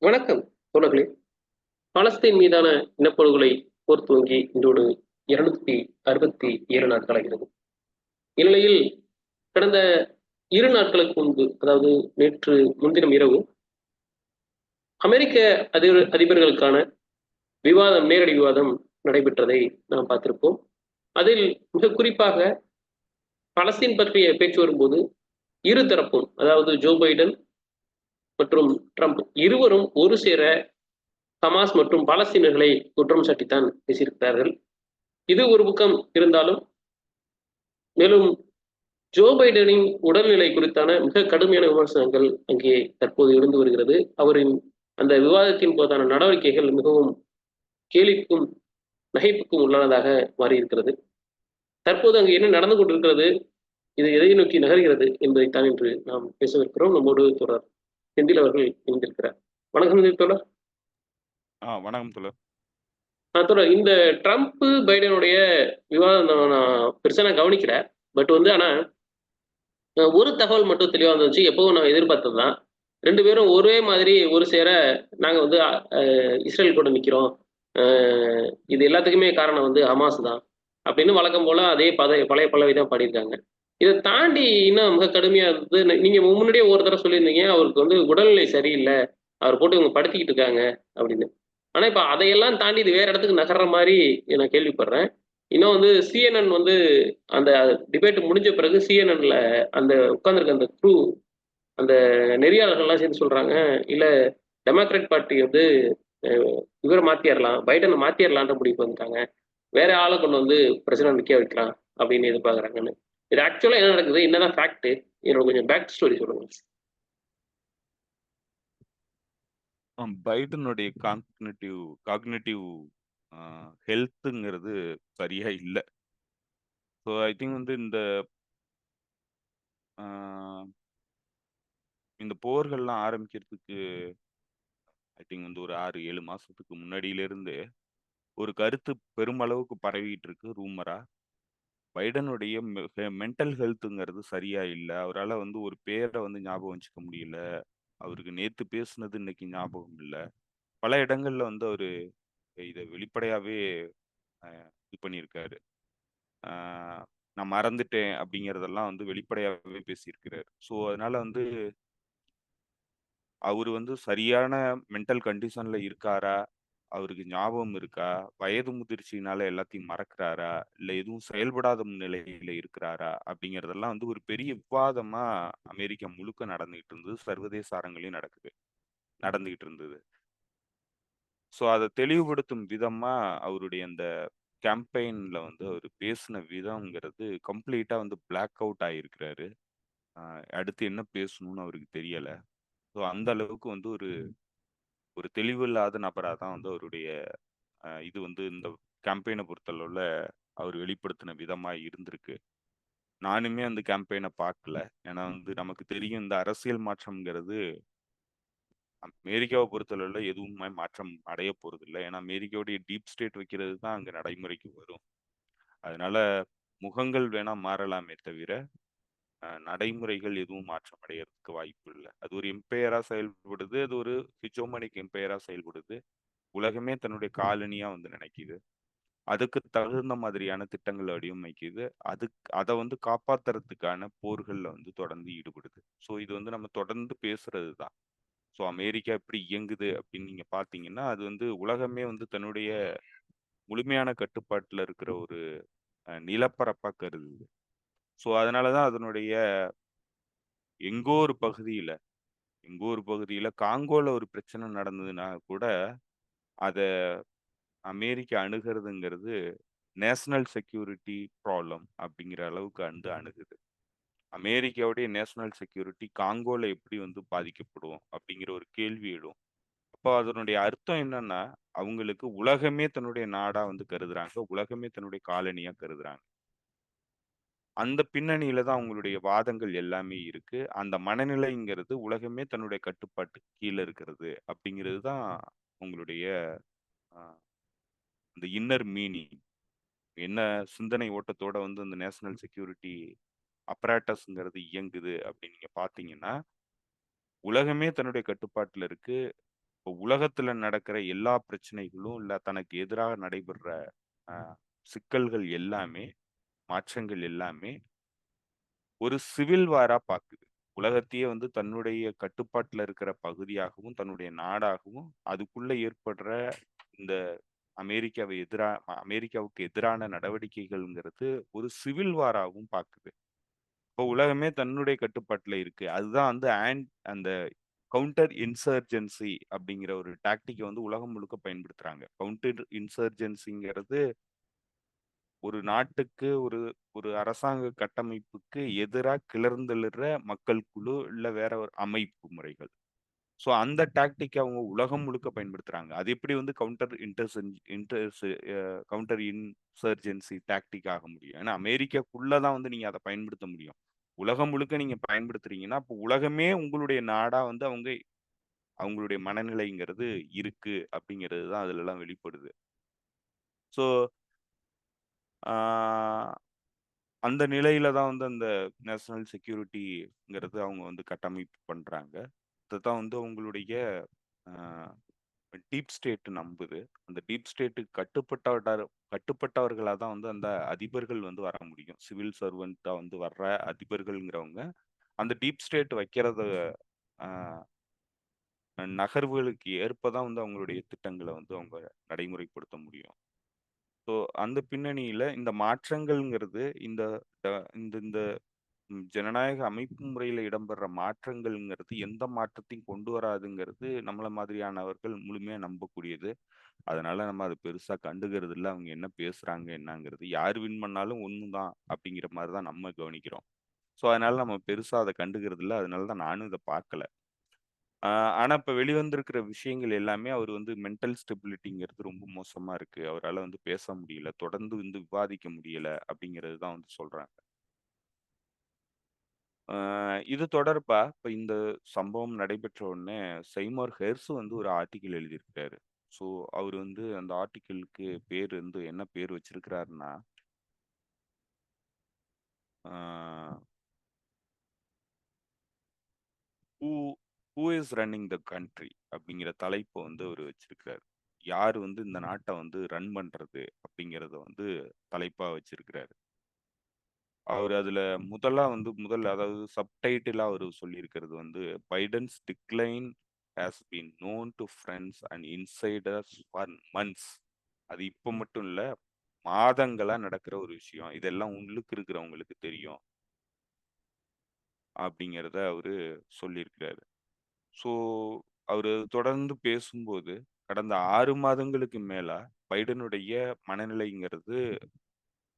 வணக்கம் தோழர்களே. பாலஸ்தீன் மீதான இனப்படுகொலை போர் துவங்கி இன்றோடு 267 நாட்களாகிறது. இந்நிலையில் கடந்த 2 நாட்களுக்கு முன்பு, அதாவது நேற்று முன்தினம் இரவு, அமெரிக்க அதிபர்களுக்கான நேரடி விவாதம் நடைபெற்றதை நாம் பார்த்திருப்போம். அதில் மிக குறிப்பாக பலஸ்தீன் பற்றிய பேச்சு வரும்போது, இரு தரப்பும், அதாவது ஜோ பைடன் மற்றும் ட்ரம்ப் இருவரும் ஒரு சேர ஹமாஸ் மற்றும் பாலஸ்தீனர்களை குற்றம் சாட்டித்தான் பேசியிருக்கிறார்கள். இது ஒரு பக்கம் இருந்தாலும், மேலும் ஜோ பைடனின் உடல்நிலை குறித்தான மிக கடுமையான விமர்சனங்கள் அங்கே தற்போது இருந்து வருகிறது. அவரின் அந்த விவாதத்தின் போதான நடவடிக்கைகள் மிகவும் கேலிக்கும் நகைப்புக்கும் உள்ளானதாக மாறியிருக்கிறது. தற்போது அங்கு என்ன நடந்து கொண்டிருக்கிறது, இது எதை நோக்கி நகர்கிறது என்பதைத்தான் இன்று நாம் பேசவிருக்கிறோம். நம்மோடு தொடர் செந்தில் அவர்கள் இணைந்திருக்கிறார். வணக்கம் செந்தில் தோழர். வணக்கம் தோழர். தோழர், இந்த ட்ரம்ப் பைடனுடைய விவாதம் நான் பெருசா கவனிக்கல. பட் ஆனா ஒரு தகவல் மட்டும் தெளிவா வந்துச்சு. எப்பவும் நான் எதிர்பார்த்தது தான். 2 பேரும் ஒரே மாதிரி ஒரு சேர நாங்க இஸ்ரேல் கூட நிக்கிறோம். அ இது எல்லாத்துக்குமே காரணம் ஹமாஸ் தான். அப்படின்னு வழக்கம் போல அதே பழைய பல்லவி தான் பாடியிருக்காங்க. இத தாண்டி இன்னும் மிக கடுமையா இருந்தது. நீங்க முன்னாடியே ஒரு தடவ சொல்லியிருந்தீங்க, அவருக்கு உடல்நிலை சரியில்ல. அவர போட்டு இவங்க படுத்திக்கிட்டு இருக்காங்க அப்படின்னு. ஆனா இப்ப அதையெல்லாம் தாண்டி இது வேற இடத்துக்கு நகர்ற மாரி நான் கேள்விப்படுறேன். இன்னும் CNN அந்த டிபேட் முடிஞ்ச பிறகு CNNல அந்த உட்கார்ந்திருக்க அந்த அந்த நெறியாளர்கள்லாம் சேர்ந்து சொல்றாங்க, இல்ல டெமோக்ராட் பார்ட்டி அ இவர மாத்திறலாம், பைடன மாத்திறலான்ற முடிவுக்கு வந்துட்டாங்க. வேற ஆள கொண்டு பிரசிடென்ட் நிக்க வைக்கலாம் அப்படின்னு எதிர்பார்க்குறாங்கன்னு. இது ஆக்சுவலா என்ன நடக்குது? என்னதான் ஃபேக்ட்? என்னோட கொஞ்சம் பேக் ஸ்டோரி சொல்லுங்க. பைடனுடைய காக்னிட்டிவ் ஹெல்த்துங்கிறது சரியா இல்ல. ஸோ ஐ திங்க் இந்த போர்கள்லாம் ஆரம்பிக்கிறதுக்கு ஐ திங்க் ஒரு 6, 7 மாசத்துக்கு முன்னாடியிலிருந்து ஒரு கருத்து பெருமளவுக்கு பரவிட்டு இருக்கு ரூமரா. பைடனுடைய மென்டல் ஹெல்த்துங்கிறது சரியா இல்ல. அவரால ஒரு பேர ஞாபகம் வச்சுக்க முடியல. அவருக்கு நேத்து பேசுனது இன்னைக்கு ஞாபகம் இல்ல. பல இடங்கள்ல அவரு இத வெளிப்படையாவே இது பண்ணியிருக்காரு. ஆ நான் மறந்துட்டேன் அப்படிங்கிறதெல்லாம் வெளிப்படையாவே பேசியிருக்கிறாரு. ஸோ அதனால அவரு சரியான மென்டல் கண்டிஷன்ல இருக்காரா? அவருக்கு ஞாபகம் இருக்கா? வயது முதிர்ச்சியினால எல்லாத்தையும் மறக்கிறாரா? இல்ல எதுவும் செயல்படாத நிலையில இருக்கிறாரா? அப்படிங்கிறதெல்லாம் ஒரு பெரிய விவாதமா அமெரிக்கா முழுக்க நடந்துகிட்டு இருந்தது. சர்வதேச அரங்கிலயும் நடந்துகிட்டு இருந்தது. ஸோ அத தெளிவுபடுத்தும் விதமா அவருடைய அந்த கேம்பெயின்ல அவரு பேசின விதம்ங்கிறது கம்ப்ளீட்டா பிளாக் அவுட் ஆயிருக்கிறாரு. அடுத்து என்ன பேசணும்னு அவருக்கு தெரியல. ஸோ அந்த அளவுக்கு ஒரு ஒரு தெளிவில்லாத நபரா தான் அவருடைய இது இந்த கேம்பெயினை பொறுத்தளவுல அவர் வெளிப்படுத்தின விதமா இருந்திருக்கு. நானுமே அந்த கேம்பெயினை பார்க்கல. ஏன்னா நமக்கு தெரியும் இந்த அரசியல் மாற்றம்ங்கிறது அமெரிக்காவை பொறுத்தளவுல எதுவுமே மாற்றம் அடைய போறது இல்லை. ஏன்னா அமெரிக்காவுடைய டீப் ஸ்டேட் வைக்கிறது தான் அங்க நடைமுறைக்கு வரும். அதனால முகங்கள் வேணா மாறலாமே தவிர நடைமுறைகள் எதுவும் மாற்றம் அடையறதுக்கு வாய்ப்பு இல்லை. அது ஒரு எம்பையரா செயல்படுது. அது ஒரு ஹிஜோமனிக் எம்பையரா செயல்படுது. உலகமே தன்னுடைய காலனியா நினைக்குது. அதுக்கு தகுந்த மாதிரியான திட்டங்களை வடிவமைக்குது. அதை காப்பாத்துறதுக்கான போர்கள்ல தொடர்ந்து ஈடுபடுது. ஸோ இது நம்ம தொடர்ந்து பேசுறது தான். ஸோ அமெரிக்கா எப்படி இயங்குது அப்படின்னு நீங்க பாத்தீங்கன்னா, அது உலகமே தன்னுடைய முழுமையான கட்டுப்பாட்டுல இருக்கிற ஒரு நிலப்பரப்பா கருதுது. ஸோ அதனாலதான் அதனுடைய எங்கோ ஒரு பகுதியில காங்கோல ஒரு பிரச்சனை நடந்ததுன்னா கூட அத அமெரிக்கா அணுகிறதுங்கிறது நேஷனல் செக்யூரிட்டி ப்ராப்ளம் அப்படிங்கிற அளவுக்கு அணுகுது. அமெரிக்காவுடைய நேஷனல் செக்யூரிட்டி காங்கோல எப்படி பாதிக்கப்படும் அப்படிங்கிற ஒரு கேள்வி எழும். அப்போ அதனுடைய அர்த்தம் என்னன்னா, அவங்களுக்கு உலகமே தன்னுடைய நாடா கருதுறாங்க. உலகமே தன்னுடைய காலனியா கருதுறாங்க. அந்த பின்னணியில தான் அவங்களுடைய வாதங்கள் எல்லாமே இருக்கு. அந்த மனநிலைங்கிறது உலகமே தன்னுடைய கட்டுப்பாட்டுக்கு கீழ இருக்கிறது அப்படிங்கிறது தான் உங்களுடைய அ அந்த இன்னர் மீனிங். என்ன சிந்தனை ஓட்டத்தோட அந்த நேஷனல் செக்யூரிட்டி அப்பராட்டஸ்ங்கிறது இயங்குது அப்படின்னு நீங்க பார்த்தீங்கன்னா, உலகமே தன்னுடைய கட்டுப்பாட்டுல இருக்கு. இப்போ உலகத்துல நடக்கிற எல்லா பிரச்சனைகளும் இல்ல தனக்கு எதிராக நடைபெற சிக்கல்கள் எல்லாமே, மாற்றங்கள் எல்லாமே ஒரு சிவில் வாரா பாக்குது. உலகத்தையே வந்து தன்னுடைய கட்டுப்பாட்டுல இருக்கிற பகுதியாகவும், தன்னுடைய நாடாகவும், அதுக்குள்ள ஏற்படுற இந்த அமெரிக்காவுக்கு எதிரான நடவடிக்கைகள்ங்கிறது ஒரு சிவில் வாராவும் பாக்குது. இப்போ உலகமே தன்னுடைய கட்டுப்பாட்டுல இருக்கு. அதுதான் வந்து அந்த கவுண்டர் இன்சர்ஜென்சி அப்படிங்கிற ஒரு டாக்டிக்க வந்து உலகம் முழுக்க பயன்படுத்துறாங்க. கவுண்டர் இன்சர்ஜென்சிங்கிறது ஒரு நாட்டுக்கு ஒரு ஒரு அரசாங்க கட்டமைப்புக்கு எதிரா கிளர்ந்தெழுற மக்கள் குழு, இல்ல வேற ஒரு அமைப்பு முறைகள். ஸோ அந்த டாக்டிக்க அவங்க உலகம் முழுக்க பயன்படுத்துறாங்க. அது எப்படி வந்து கவுண்டர் இன்சர்ஜென்சி டாக்டிக் ஆக முடியும்? ஏன்னா அமெரிக்காக்குள்ள தான் வந்து நீங்க அத பயன்படுத்த முடியும். உலகம் முழுக்க நீங்க பயன்படுத்துறீங்கன்னா, அப்போ உலகமே உங்களுடைய நாடா வந்து அவங்களுடைய மனநிலைங்கிறது இருக்கு அப்படிங்கிறது தான் அதுலலாம் வெளிப்படுது. ஸோ ஆ அந்த நிலையில தான் வந்து அந்த நேஷனல் செக்யூரிட்டிங்கிறது அவங்க வந்து கட்டமைப்பு பண்றாங்க. அதுதான் வந்து உங்களுடைய அ டீப் ஸ்டேட் நம்புது. அந்த டீப் ஸ்டேட்டுக்கு கட்டுப்பட்டவர்களா தான் வந்து அந்த அதிபர்கள் வந்து வர முடியும். சிவில் சர்வன்ட்டா வந்து வர்ற அதிபர்கள்ங்கிறவங்க, அந்த டீப் ஸ்டேட் வைக்கிறத அ நகர்வுகளுக்கு ஏற்ப தான் வந்து அவங்களுடைய திட்டங்கள வந்து அவங்க நடைமுறைப்படுத்த முடியும். ஸோ அந்த பின்னணியில இந்த மாற்றங்கள்ங்கிறது இந்த ட இந்த இந்த ஜனநாயக அமைப்பு முறையில இடம்பெற மாற்றங்கள்ங்கிறது எந்த மாற்றத்தையும் கொண்டு வராதுங்கிறது நம்மள மாதிரியானவர்கள் முழுமையா நம்பக்கூடியது. அதனால நம்ம அத பெருசா கண்டுக்கிறது இல்ல. அவங்க என்ன பேசுறாங்க என்னங்கிறது. யார் வின் பண்ணாலும் ஒண்ணுதான் அப்படிங்கிற மாரி தான் நம்ம கவனிக்கிறோம். ஸோ அதனால நம்ம பெருசா அத கண்டுக்கிறது இல்ல. அதனால தான் நானும் இத பார்க்கல. ஆ ஆனா இப்ப வெளிவந்திருக்கிற விஷயங்கள் எல்லாமே அவரு வந்து மென்டல் ஸ்டெபிலிட்டிங்கிறது ரொம்ப மோசமா இருக்கு. அவரால வந்து பேச முடியல. தொடர்ந்து வந்து விவாதிக்க முடியல அப்படிங்கிறது தான் வந்து சொல்றாங்க. ஆ இது தொடர்பா இப்ப இந்த சம்பவம் நடைபெற்ற உடனே செய்மார் ஹெர்ஸ் வந்து ஒரு ஆர்டிக்கிள் எழுதியிருக்காரு. ஸோ அவரு வந்து அந்த ஆர்டிக்கிளுக்கு பேர் வந்து என்ன பேர் வச்சிருக்கிறாருன்னா, ஆ "who who is running the country" அப்படிங்கிற தலைப்ப வந்து அவரு வச்சிருக்கிறாரு. யார் வந்து இந்த நாட்ட வந்து ரன் பண்றது அப்படிங்கிறத வந்து தலைப்பா வச்சிருக்கிறாரு. அவரு அதுல முதல்ல அதாவது சப்டைட்டிலா அவரு சொல்லியிருக்கிறது வந்து, "Biden's decline has been known to friends and insiders for months." அது இப்ப மட்டும் இல்ல, மாதங்களா நடக்கிற ஒரு விஷயம். இதெல்லாம் உள்ளுக்கு இருக்கிறவங்களுக்கு தெரியும். அப்படிங்கிறத அவரு சொல்லியிருக்கிறாரு. ஸோ, அவரு தொடர்ந்து பேசும்போது, கடந்த 6 மாதங்களுக்கு மேலா பைடனுடைய மனநிலைங்கிறது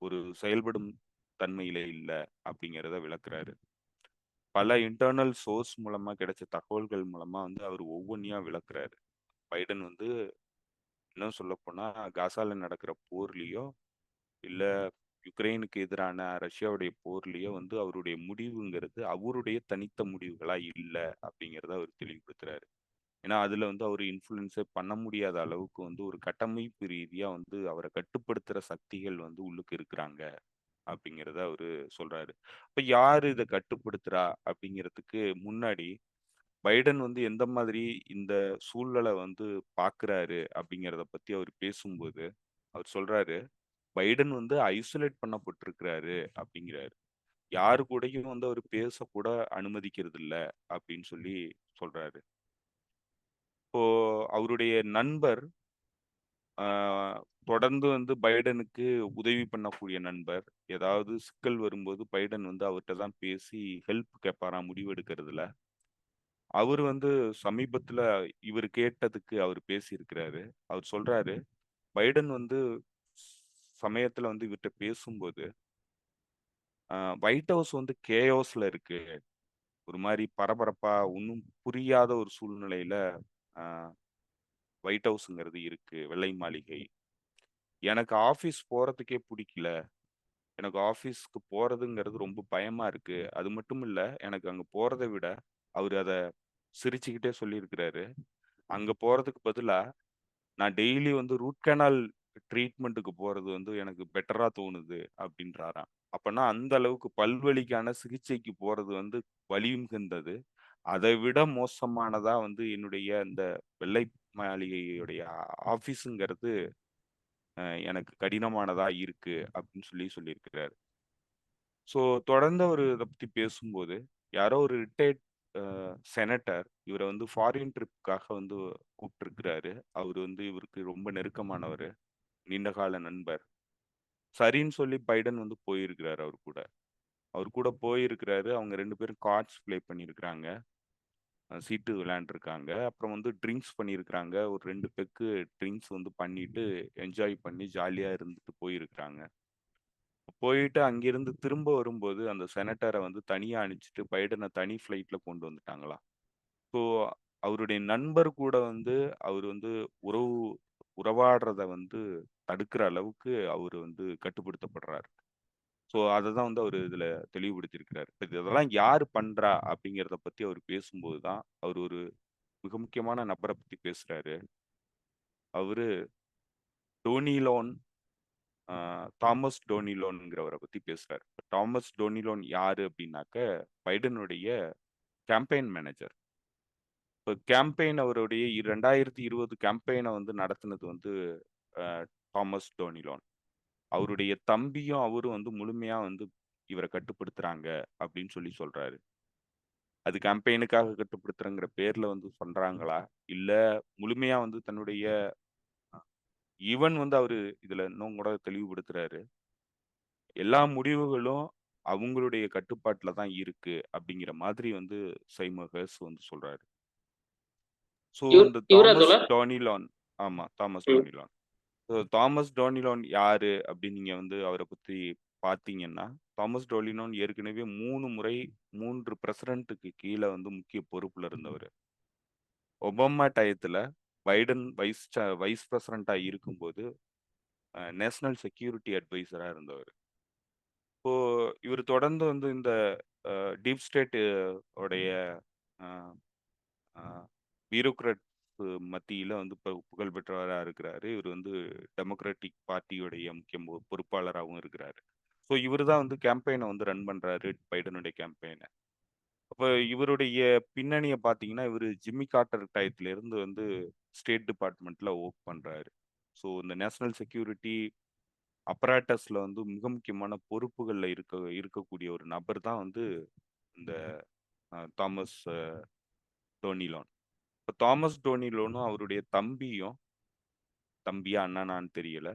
ஒரு செயல்படும் தன்மையில இல்ல அப்படிங்கிறத விளக்குறாரு. பல இன்டர்னல் சோர்ஸ் மூலமா கிடைச்ச தகவல்கள் மூலமா வந்து அவர் ஒவ்வொன்னையா விளக்குறாரு. பைடன் வந்து இன்னும் சொல்லப்போனா காசால நடக்கிற போர்லயோ, இல்ல யுக்ரைனுக்கு எதிரான ரஷ்யாவுடைய போர்லயோ வந்து அவருடைய முடிவுங்கிறது அவருடைய தனித்த முடிவுகளா இல்ல அப்படிங்கிறத அவர் தெளிவுபடுத்துறாரு. ஏன்னா அதுல வந்து அவரு இன்ஃப்ளூயன்ஸே பண்ண முடியாத அளவுக்கு வந்து ஒரு கட்டமைப்பு ரீதியா வந்து அவர கட்டுப்படுத்துற சக்திகள் வந்து உள்ளுக்கு இருக்கிறாங்க. அப்படிங்கிறத அவரு சொல்றாரு. அப்ப யாரு இத கட்டுப்படுத்துறா அப்படிங்கிறதுக்கு முன்னாடி, பைடன் வந்து எந்த மாதிரி இந்த சூழல வந்து பார்க்குறாரு அப்படிங்கிறத பத்தி அவரு பேசும்போது, அவர் சொல்றாரு, "பைடன் வந்து ஐசோலேட் பண்ணப்பட்டிருக்கிறாரு" அப்படிங்கிறாரு. யாரு கூடயும் வந்து அவரு பேசக்கூட அனுமதிக்கிறதில்ல அப்படின்னு சொல்லி சொல்றாரு. இப்போ அவருடைய நண்பர் ஆ தொடர்ந்து வந்து பைடனுக்கு உதவி பண்ணக்கூடிய நண்பர். ஏதாவது சிக்கல் வரும்போது பைடன் வந்து அவர்ட்ட தான் பேசி ஹெல்ப் கேட்பாராம் முடிவெடுக்கிறதுல. அவரு வந்து சமீபத்தில இவரு கேட்டதுக்கு அவரு பேசியிருக்கிறாரு. அவர் சொல்றாரு, பைடன் வந்து சமயத்தில வந்து இவர்ட்ட பேசும்போது, ஒயிட் ஹவுஸ் வந்து கேயோஸ்ல இருக்கு. ஒரு மாரி பரபரப்பா ஒண்ணும் புரியாத ஒரு சூழ்நிலையில அ ஒயிட் ஹவுஸ்ங்கிறது இருக்கு. வெள்ளை மாளிகை. எனக்கு ஆஃபீஸ் போறதுக்கே புடிக்கல. எனக்கு ஆஃபீஸ்க்கு போறதுங்கிறது ரொம்ப பயமா இருக்கு. அது மட்டும் இல்ல, எனக்கு அங்க போறத விட, அவரு அத சிரிச்சுக்கிட்டே சொல்லியிருக்கிறாரு. அங்க போறதுக்கு பதிலா, நான் டெய்லி வந்து ரூட் கேனால் ட்ரீட்மென்ட்க்கு போறது வந்து எனக்கு பெட்டரா தோணுது அப்டின்றாராம். அப்பன்னா அந்த அளவுக்கு பல்வலிக்கான சிகிச்சைக்கு போறது வந்து வலி மிகுந்தது. அதை விட மோசமானதா வந்து என்னுடைய இந்த வெள்ளை மாளிகையுடைய ஆபீஸுங்கிறது எனக்கு கடினமானதா இருக்கு அப்படின்னு சொல்லியிருக்கிறாரு. ஸோ தொடர்ந்து அவர் இதை பத்தி பேசும்போது யாரோ ஒரு ரிட்டையர்ட் செனட்டர் இவரை வந்து ஃபாரின் ட்ரிப்புக்காக வந்து கூப்பிட்டுருக்கிறாரு. அவர் வந்து இவருக்கு ரொம்ப நெருக்கமானவர், நீண்டகால நண்பர். சரின்னு சொல்லி பைடன் வந்து போயிருக்கிறாரு அவர் கூட போயிருக்கிறாரு. அவங்க 2 பேரும் கார்ட்ஸ் ப்ளே பண்ணியிருக்கிறாங்க. சீட்டு விளையாண்டுருக்காங்க. அப்புறம் வந்து ட்ரிங்க்ஸ் பண்ணியிருக்கிறாங்க. ஒரு 2 பெக்கு ட்ரிங்க்ஸ் வந்து பண்ணிட்டு, என்ஜாய் பண்ணி ஜாலியா இருந்துட்டு போயிருக்கிறாங்க. போயிட்டு அங்கிருந்து திரும்ப வரும்போது, அந்த செனட்டர வந்து தனியா அனுப்பிச்சுட்டு பைடன தனி ஃப்ளைட்ல கொண்டு வந்துட்டாங்களாம். ஸோ அவருடைய நண்பர் கூட வந்து அவரு வந்து உறவு உறவாடுறத வந்து தடுக்கிற அளவுக்கு அவரு வந்து கட்டுப்படுத்தப்படுறாரு. ஸோ அததான் வந்து அவரு இதுல தெளிவுபடுத்தியிருக்கிறாரு. இதெல்லாம் யாரு பண்றா? அப்படிங்கிறத பத்தி அவரு பேசும்போது தான், அவரு ஒரு மிக முக்கியமான நபர பத்தி பேசுறாரு. அவரு டோனிலோன் தாமஸ் டோனிலோன்ங்கிறவர பத்தி பேசுறாரு. தாமஸ் டோனிலோன் யாரு அப்படின்னாக்க, பைடனுடைய கேம்பெயின் மேனேஜர். இப்போ கேம்பெயின் அவருடைய 2020 கேம்பெயினை வந்து நடத்தினது வந்து தாமஸ் டோனிலோன். அவருடைய தம்பியும் அவரும் வந்து முழுமையா வந்து இவரை கட்டுப்படுத்துறாங்க அப்படின்னு சொல்றாரு. அது கேம்பெயினுக்காக கட்டுப்படுத்துறங்கிற பேர்ல வந்து சொல்றாங்களா? இல்ல முழுமையா வந்து தன்னுடைய ஈவன் வந்து அவரு இதுல இன்னும் கூட தெளிவுபடுத்துறாரு. எல்லா முடிவுகளும் அவங்களுடைய கட்டுப்பாட்டுல தான் இருக்கு அப்படிங்கிற மாதிரி வந்து சைமர் ஹெர்ஸ் வந்து சொல்றாரு. ஸோ இந்த இவரா தாமஸ் தோழர்? டோனிலான் ஆமா தாமஸ் ம். டோனிலான். ஸோ தாமஸ் டோனிலான் யாரு அப்படின்னு நீங்க வந்து அவரை பத்தி பார்த்தீங்கன்னா, தாமஸ் டோனிலான் ஏற்கனவே 3 முறை 3 பிரசிடென்ட்டுக்கு கீழ வந்து முக்கிய பொறுப்புல இருந்தவர். ஒபாமா டயத்துல பைடன் வைஸ் பிரசிடென்ட்டா இருக்கும்போது நேஷனல் செக்யூரிட்டி அட்வைசரா இருந்தவர். இப்போ இவர் தொடர்ந்து வந்து இந்த டீப் ஸ்டேட் உடைய அ, அ, பியூரோக்ராட்ஸ் மத்தியில வந்து புகழ் பெற்றவரா இருக்கிறாரு. இவர் வந்து டெமோக்ராட்டிக் பார்ட்டியுடைய முக்கிய பொறுப்பாளராகவும் இருக்கிறாரு. ஸோ இவர் தான் வந்து கேம்பெயினை வந்து ரன் பண்றாரு, பைடனுடைய கேம்பெயினை. அப்ப இவருடைய பின்னணிய பார்த்தீங்கன்னா, இவரு ஜிம்மி கார்ட்டர் டயத்துல இருந்து வந்து ஸ்டேட் டிபார்ட்மெண்ட்ல ஒர்க் பண்றாரு. ஸோ இந்த நேஷனல் செக்யூரிட்டி அப்பராட்டஸ்ல வந்து மிக முக்கியமான பொறுப்புகள்ல இருக்கக்கூடிய ஒரு நபர் தான் வந்து இந்த தாமஸ் டோனிலான். இப்ப தாமஸ் டோனிலோனும் அவருடைய தம்பியா அண்ணனான்னு தெரியல.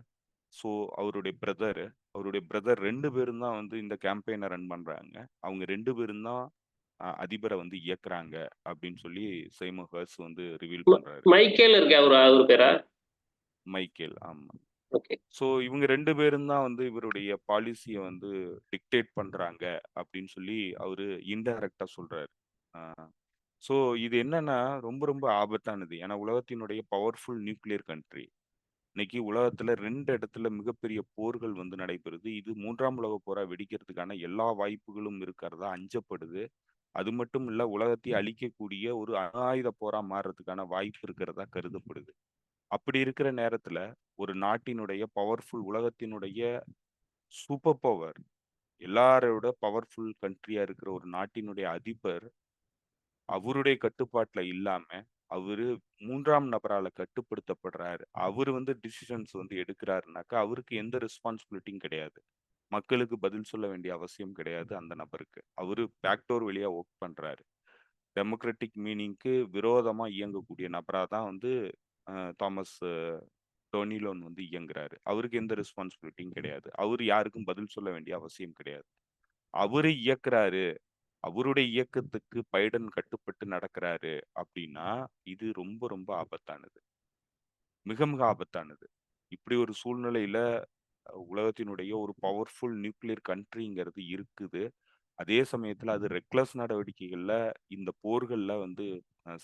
ஸோ அவருடைய பிரதர் 2 பேரும் தான் வந்து இந்த கேம்பெயினை ரன் பண்றாங்க. அவங்க 2 பேரும் தான் அதிபர வந்து இயக்குறாங்க அப்படின்னு சொல்லி சைமன் ஹர்ஸ் வந்து ரிவீல் பண்றாரு. மைக்கேல் இருக்கே அவரு பேரா? மைக்கேல் ஆமா. ஓகே. ஸோ இவங்க 2 பேரும் தான் வந்து இவருடைய பாலிசிய வந்து டிக்டேட் பண்றாங்க அப்படின்னு சொல்லி அவரு இன்டைரக்ட்டா சொல்றாரு. ஆ ஸோ இது என்னன்னா ரொம்ப ரொம்ப ஆபத்தானது. ஏன்னா உலகத்தினுடைய பவர்ஃபுல் நியூக்ளியர் கண்ட்ரி. இன்னைக்கு உலகத்துல 2 இடத்துல மிகப்பெரிய போர்கள் வந்து நடைபெறுது. இது 3ஆம் உலகப் போரா வெடிக்கிறதுக்கான எல்லா வாய்ப்புகளும் இருக்கிறதா அஞ்சப்படுது. அது மட்டும் இல்ல, உலகத்தை அழிக்கக்கூடிய ஒரு அணு ஆயுத போரா மாறுறதுக்கான வாய்ப்பு இருக்கிறதா கருதப்படுது. அப்படி இருக்கிற நேரத்துல ஒரு நாட்டினுடைய உலகத்தினுடைய சூப்பர் பவர், எல்லாரோட பவர்ஃபுல் கண்ட்ரியா இருக்கிற ஒரு நாட்டினுடைய அதிபர் அவருடைய கட்டுப்பாட்டுல இல்லாம அவரு 3ஆம் நபரால கட்டுப்படுத்தப்படுறாரு. அவரு வந்து டிசிஷன்ஸ் வந்து எடுக்கிறாருனாக்கா அவருக்கு எந்த ரெஸ்பான்சிபிலிட்டியும் கிடையாது. மக்களுக்கு பதில் சொல்ல வேண்டிய அவசியம் கிடையாது அந்த நபருக்கு. அவரு பேக்டோர் வழியா ஒர்க் பண்றாரு. டெமோக்ராட்டிக் மீனிங்க்கு விரோதமா இயங்கக்கூடிய நபரா தான் வந்து தாமஸ் டொனிலோன் வந்து இயங்குறாரு. அவருக்கு எந்த ரெஸ்பான்சிபிலிட்டியும் கிடையாது. அவரு யாருக்கும் பதில் சொல்ல வேண்டிய அவசியம் கிடையாது. அவரு இயக்குறாரு. அவருடைய இயக்கத்துக்கு பைடன் கட்டுப்பட்டு நடக்கிறாரு அப்படின்னா, இது ரொம்ப ரொம்ப ஆபத்தானது. மிக மிக ஆபத்தானது. இப்படி ஒரு சூழ்நிலையில உலகத்தினுடைய ஒரு பவர்ஃபுல் நியூக்ளியர் கண்ட்ரிங்கிறது இருக்குது. அதே சமயத்துல அது ரெக்லெஸ் நடவடிக்கைகள்ல இந்த போர்கள்ல வந்து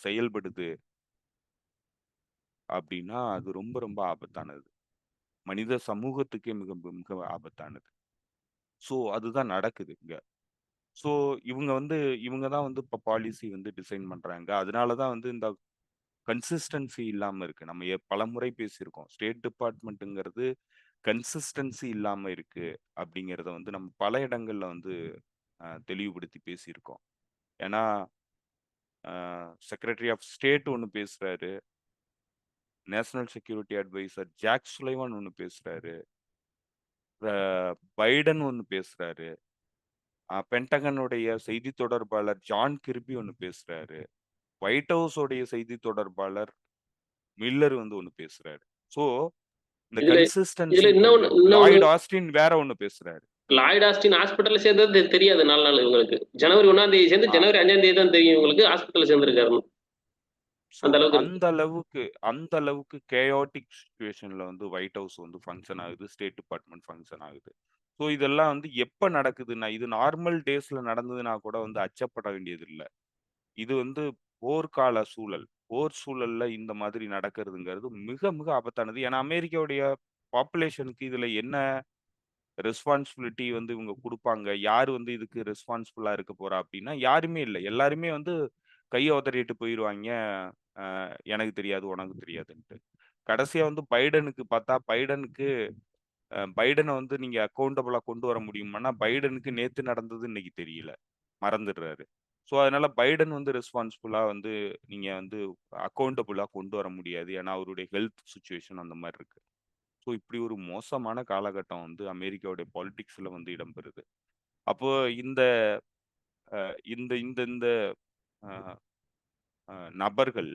செயல்படுது அப்படின்னா, அது ரொம்ப ரொம்ப ஆபத்தானது. மனித சமூகத்துக்கே மிக மிக ஆபத்தானது. ஸோ அதுதான் நடக்குது இங்க. ஸோ இவங்க தான் வந்து இப்ப பாலிசி வந்து டிசைன் பண்றாங்க. அதனால தான் வந்து இந்த கன்சிஸ்டன்சி இல்லாம இருக்கு. நம்ம பலமுறை பேசியிருக்கோம். ஸ்டேட் டிபார்ட்மெண்ட்ங்கிறது கன்சிஸ்டன்சி இல்லாம இருக்கு அப்படிங்கிறத வந்து நம்ம பல இடங்கள்ல வந்து தெளிவுபடுத்தி பேசியிருக்கோம். ஏன்னா செக்ரட்டரி ஆஃப் ஸ்டேட் ஒண்ணு பேசுறாரு. நேஷனல் செக்யூரிட்டி அட்வைசர் ஜாக் சுலைவான் ஒண்ணு பேசுறாரு. அ பைடன் ஒண்ணு பேசுறாரு. பென்டகனுடைய செய்தி தொடர்பாளர் ஜான் கிர்பி ஒண்ணு பேசுறாரு. ஒயிட் ஹவுஸ் உடைய செய்தி தொடர்பாளர் மில்லர் வந்து ஒண்ணு பேசுறாரு. ஸோ இந்த இதுல இதுல கன்சிஸ்டன்சின்னு இன்னொன்னு கொஞ்சம் இன்னொன்னு லாய்ட் ஆஸ்டின் வேற ஒண்ணு பேசுறாரு. லாய்ட் ஆஸ்டின் ஹாஸ்பிட்டல்ல சேர்ந்தது தெரியாது 4 நாள் இவங்களுக்கு. ஜனவரி 1ஆம் தேதி சேர்ந்து ஆ ஜனவரி 5ஆம் தேதி தான் தெரியும் இவங்களுக்கு ஹாஸ்பிட்டல்ல சேர்ந்திருக்காருன்னு. ஸோ அந்த அளவுக்கு இருக்கு. அந்த அளவுக்கு கேயாட்டிக் சிச்சுவேஷன்ல வந்து ஒயிட் ஹவுஸ் வந்து ஃபங்ஷன் ஆகுது. ஸ்டேட் டிபார்ட்மெண்ட் ஃபங்ஷன் ஆகுது. ஸோ இதெல்லாம் வந்து எப்ப நடக்குதுன்னா, இது நார்மல் டேஸ்ல நடந்ததுன்னா கூட வந்து அச்சப்பட வேண்டியது இல்ல. இது வந்து போர்க்கால சூழல். போர் சூழல்ல இந்த மாதிரி நடக்கிறதுங்கிறது மிக, மிக ஆபத்தானது. ஏன்னா அமெரிக்காவுடைய பாப்புலேஷனுக்கு இதுல என்ன ரெஸ்பான்சிபிலிட்டி வந்து இவங்க குடுப்பாங்க? யாரு வந்து இதுக்கு ரெஸ்பான்சிபிளா இருக்க போறா அப்டின்னா, யாருமே இல்ல. எல்லாருமே வந்து கைய உதறிட்டு போயிருவாய்ங்க. எனக்கு தெரியாது, உனக்கு தெரியாதுன்ட்டு. கடைசியா வந்து பைடனுக்கு பார்த்தா, பைடன வந்து நீங்க அக்கவுண்டபிளா கொண்டு வர முடியுமான்னா, பைடனுக்கு நேத்து நடந்தது இன்னைக்கு தெரியல. மறந்துடுறாரு. ஸோ, அதனால பைடன் வந்து ரெஸ்பான்சிபிளா வந்து நீங்க வந்து அக்கவுண்டபிளா கொண்டு வர முடியாது. ஏன்னா, அவருடைய ஹெல்த் சிச்சுவேஷன் அந்த மாரி இருக்கு. ஸோ, இப்படி ஒரு மோசமான காலகட்டம் வந்து அமெரிக்காவுடைய பாலிடிக்ஸ்ல வந்து இடம்பெறுது. அப்போ இந்த இந்த இந்த இந்த அ அ நபர்கள்,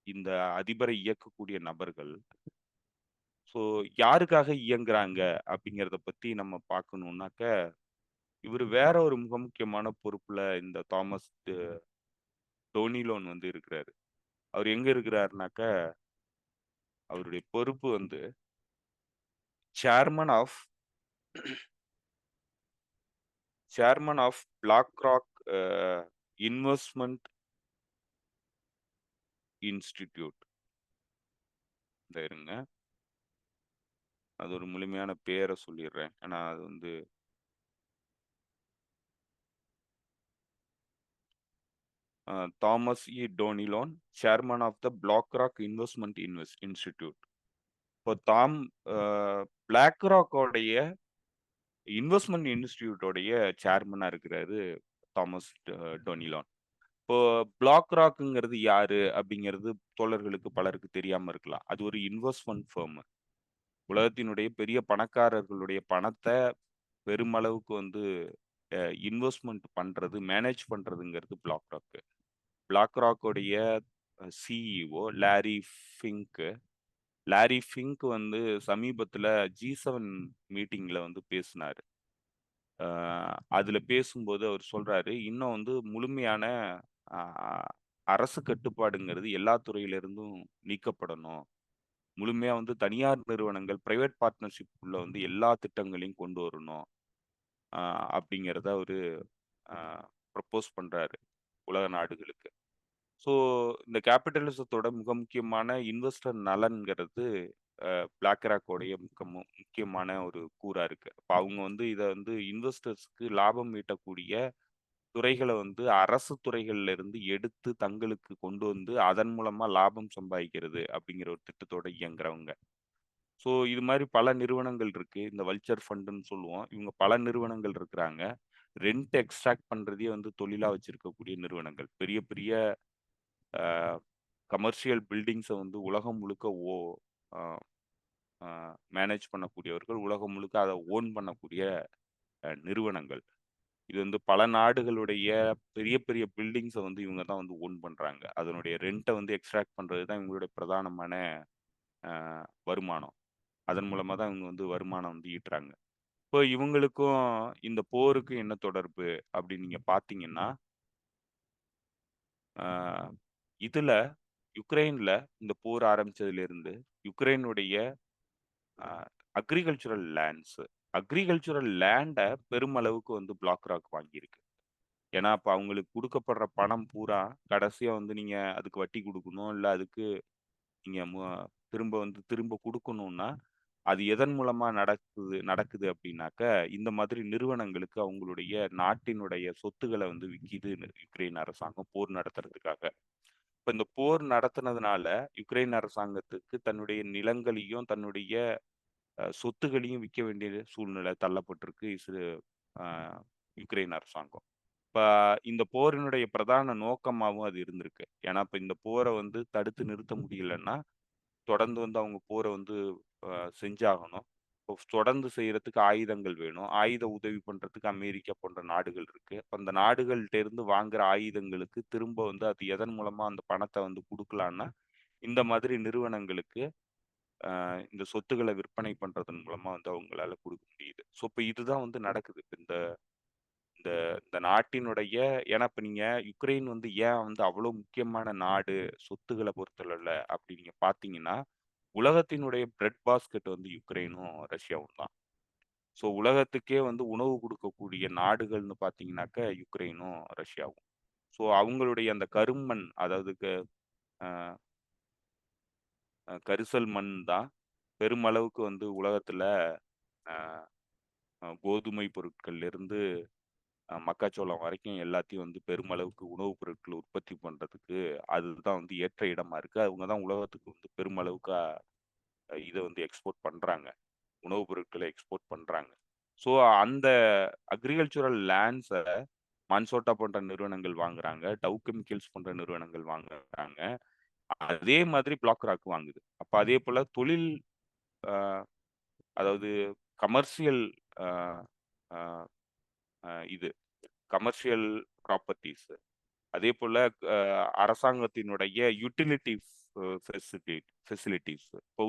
இந்த அதிபரை இயக்கக்கூடிய நபர்கள், ஸோ யாருக்காக இயங்குறாங்க அப்படிங்கிறத பத்தி நம்ம பார்க்கணும்னாக்க, இவரு வேற ஒரு மிக முக்கியமான பொறுப்புல இந்த தாமஸ் டோனிலோன் வந்து இருக்கிறாரு. அவர் எங்க இருக்கிறாருனாக்க, அவருடைய பொறுப்பு வந்து chairman of chairman of BlackRock investment Institute. இந்த இருங்க. அது ஒரு முழுமையான பேர சொல்லிடுறேன். ஏன்னா அது வந்து Thomas Donilon, chairman of the BlackRock investment institute. இப்போ அ பிளாக் ராக்கோடைய இன்வெஸ்ட்மென்ட் இன்ஸ்டிடியூட்டோடைய சேர்மனா இருக்கிறாரு தாமஸ் டோனிலான். இப்போ பிளாக் ராக்ங்கிறது யாரு அப்படிங்கிறது தோழர்களுக்கு பலருக்கு தெரியாம இருக்கலாம். அது ஒரு இன்வெஸ்ட்மென்ட் ஃபர்ம். உலகத்தினுடைய பெரிய பணக்காரர்களுடைய பணத்த பெருமளவுக்கு வந்து இன்வெஸ்ட்மென்ட் பண்றது, மேனேஜ் பண்றதுங்கிறது பிளாக் ராக். பிளாக் ராக்கோடைய சிஇஓ ஃபிங்க். லாரி ஃபிங்க் வந்து சமீபத்துல G7 மீட்டிங்ல வந்து பேசினாரு. அ அதுல பேசும்போது அவர் சொல்றாரு, இன்னும் வந்து முழுமையான அ அரசு கட்டுப்பாடுங்கிறது எல்லா துறையிலிருந்தும் நீக்கப்படணும். முழுமையா வந்து தனியார் நிறுவனங்கள், பிரைவேட் பார்ட்னர்ஷிப் உள்ள வந்து எல்லா திட்டங்களையும் கொண்டு வரணும். அ அப்படிங்கிறத அவரு அ ப்ரப்போஸ் பண்றாரு உலக நாடுகளுக்கு. ஸோ இந்த கேபிட்டலிசத்தோட மிக முக்கியமான இன்வெஸ்டர் நலன்ங்கிறது பிளாக்ராக்கோடைய முக்கியமான ஒரு கூறா இருக்கு. அப்ப அவங்க வந்து இத வந்து இன்வெஸ்டர்ஸ்க்கு லாபம் ஈட்டக்கூடிய துறைகள வந்து அரசு துறைகள்ல இருந்து எடுத்து தங்களுக்கு கொண்டு வந்து அதன் மூலமா லாபம் சம்பாதிக்கிறது அப்படிங்கிற ஒரு திட்டத்தோட இயங்குறவங்க. ஸோ இது மாரி பல நிறுவனங்கள் இருக்கு. இந்த வல்ச்சர் ஃபண்டுன்னு சொல்லுவோம். இவங்க பல நிறுவனங்கள் இருக்கிறாங்க. ரெண்ட் எக்ஸ்ட்ராக்ட் பண்றதையே வந்து தொழிலா வச்சிருக்கக்கூடிய நிறுவனங்கள். பெரிய பெரிய அ கமர்ஷியல் பில்டிங்ஸ வந்து உலகம் முழுக்க அ அ மேனேஜ் பண்ணக்கூடியவர்கள். உலகம் முழுக்க அத ஓன் பண்ணக்கூடிய நிறுவனங்கள். இது வந்து பல நாடுகளுடைய பெரிய பெரிய பில்டிங்ஸ வந்து இவங்க தான் வந்து ஓன் பண்றாங்க. அதனுடைய ரென்ட்ட வந்து எக்ஸ்ட்ராக்ட் பண்றது தான் இவங்களுடைய பிரதானமான அ வருமானம். அதன் மூலமா தான் இவங்க வந்து வருமானம் வந்து ஈட்டுறாங்க. இப்போ இவங்களுக்கும் இந்த போருக்கும் என்ன தொடர்பு அப்படின்னு நீங்க பார்த்தீங்கன்னா, அ இதுல யுக்ரைன்ல இந்த போர் ஆரம்பிச்சதிலிருந்து யுக்ரைனுடைய அ அக்ரிகல்ச்சுரல் லேண்ட பெருமளவுக்கு வந்து பிளாக் ராக் வாங்கியிருக்கு. ஏன்னா, அப்ப அவங்களுக்கு குடுக்கப்படுற பணம் பூரா கடைசியா வந்து நீங்க அதுக்கு வட்டி குடுக்கணும். இல்ல அதுக்கு நீங்க திரும்ப குடுக்கணும்னா, அது எதன் மூலமா நடக்குது அப்படின்னாக்க, இந்த மாதிரி நிறுவனங்களுக்கு அவங்களுடைய நாட்டினுடைய சொத்துக்கள வந்து விக்கிது யுக்ரைன் அரசாங்கம் போர் நடத்துறதுக்காக. இப்ப இந்த போர் நடத்துனதுனால, யுக்ரைன் அரசாங்கத்துக்கு தன்னுடைய நிலங்களையும், தன்னுடைய சொத்துக்களையும் விக்க வேண்டிய சூழ்நிலை தள்ளப்பட்டிருக்கு அ யுக்ரைன் அரசாங்கம். இப்ப இந்த போரினுடைய பிரதான நோக்கமாவும் அது இருந்திருக்கு. ஏன்னா, இப்ப இந்த போர வந்து தடுத்து நிறுத்த முடியலன்னா, தொடர்ந்து வந்து அவங்க போர வந்து செஞ்சாகணும். இப்போ தொடர்ந்து செய்யறதுக்கு ஆயுதங்கள் வேணும். ஆயுத உதவி பண்றதுக்கு அமெரிக்கா போன்ற நாடுகள் இருக்கு. அப்ப அந்த நாடுகள்ட்ட இருந்து வாங்குற ஆயுதங்களுக்கு திரும்ப வந்து அது எதன் மூலமா அந்த பணத்த வந்து குடுக்கலான்னா, இந்த மாதிரி நிறுவனங்களுக்கு இந்த சொத்துக்கள விற்பனை பண்றதன் மூலமா வந்து அவங்களால குடுக்க முடியுது. ஸோ, இப்ப இதுதான் வந்து நடக்குது. இந்த இந்த இந்த நாட்டினுடைய ஏன்னா இப்ப நீங்க யுக்ரைன் வந்து ஏன் வந்து அவ்வளோ முக்கியமான நாடு சொத்துக்கள பொறுத்தளவுல அப்படி நீங்க பார்த்தீங்கன்னா, உலகத்தினுடைய பிரெட் பாஸ்கெட் வந்து யுக்ரைனும், ரஷ்யாவும் தான். ஸோ உலகத்துக்கே வந்து உணவு குடுக்கக்கூடிய நாடுகள்னு பார்த்தீங்கன்னாக்க யுக்ரைனும், ரஷ்யாவும். ஸோ அவங்களுடைய அந்த கரும்மண் அதாவது அ கரிசல் மண் தான் பெருமளவுக்கு வந்து உலகத்துல அ கோதுமை பொருட்கள்ல இருந்து மக்காச்சோளம் வரைக்கும் எல்லாத்தையும் வந்து பெருமளவுக்கு உணவுப் பொருட்கள் உற்பத்தி பண்றதுக்கு அதுதான் வந்து ஏற்ற இடமா இருக்கு. அவங்க தான் உலகத்துக்கு வந்து பெருமளவுக்கு இத வந்து எக்ஸ்போர்ட் பண்றாங்க. உணவுப் பொருட்கள எக்ஸ்போர்ட் பண்றாங்க. ஸோ அந்த அக்ரிகல்ச்சுரல் லேண்ட்ஸ மான்சோட்டா போன்ற நிறுவனங்கள் வாங்குறாங்க. டவ் கெமிக்கல்ஸ் போன்ற நிறுவனங்கள் வாங்குறாங்க. அதே மாதிரி பிளாக் ராக் வாங்குது. அப்ப அதேபோல தொழில் அ அதாவது கமர்ஷியல் அ அ அ இது கமர்ஷியல் ப்ராப்பர்ட்டீஸ் அதேபோல அ அரசாங்கத்தினுடைய யுட்டிலிட்டி ஃபெசிலிட்டீஸ். இப்போ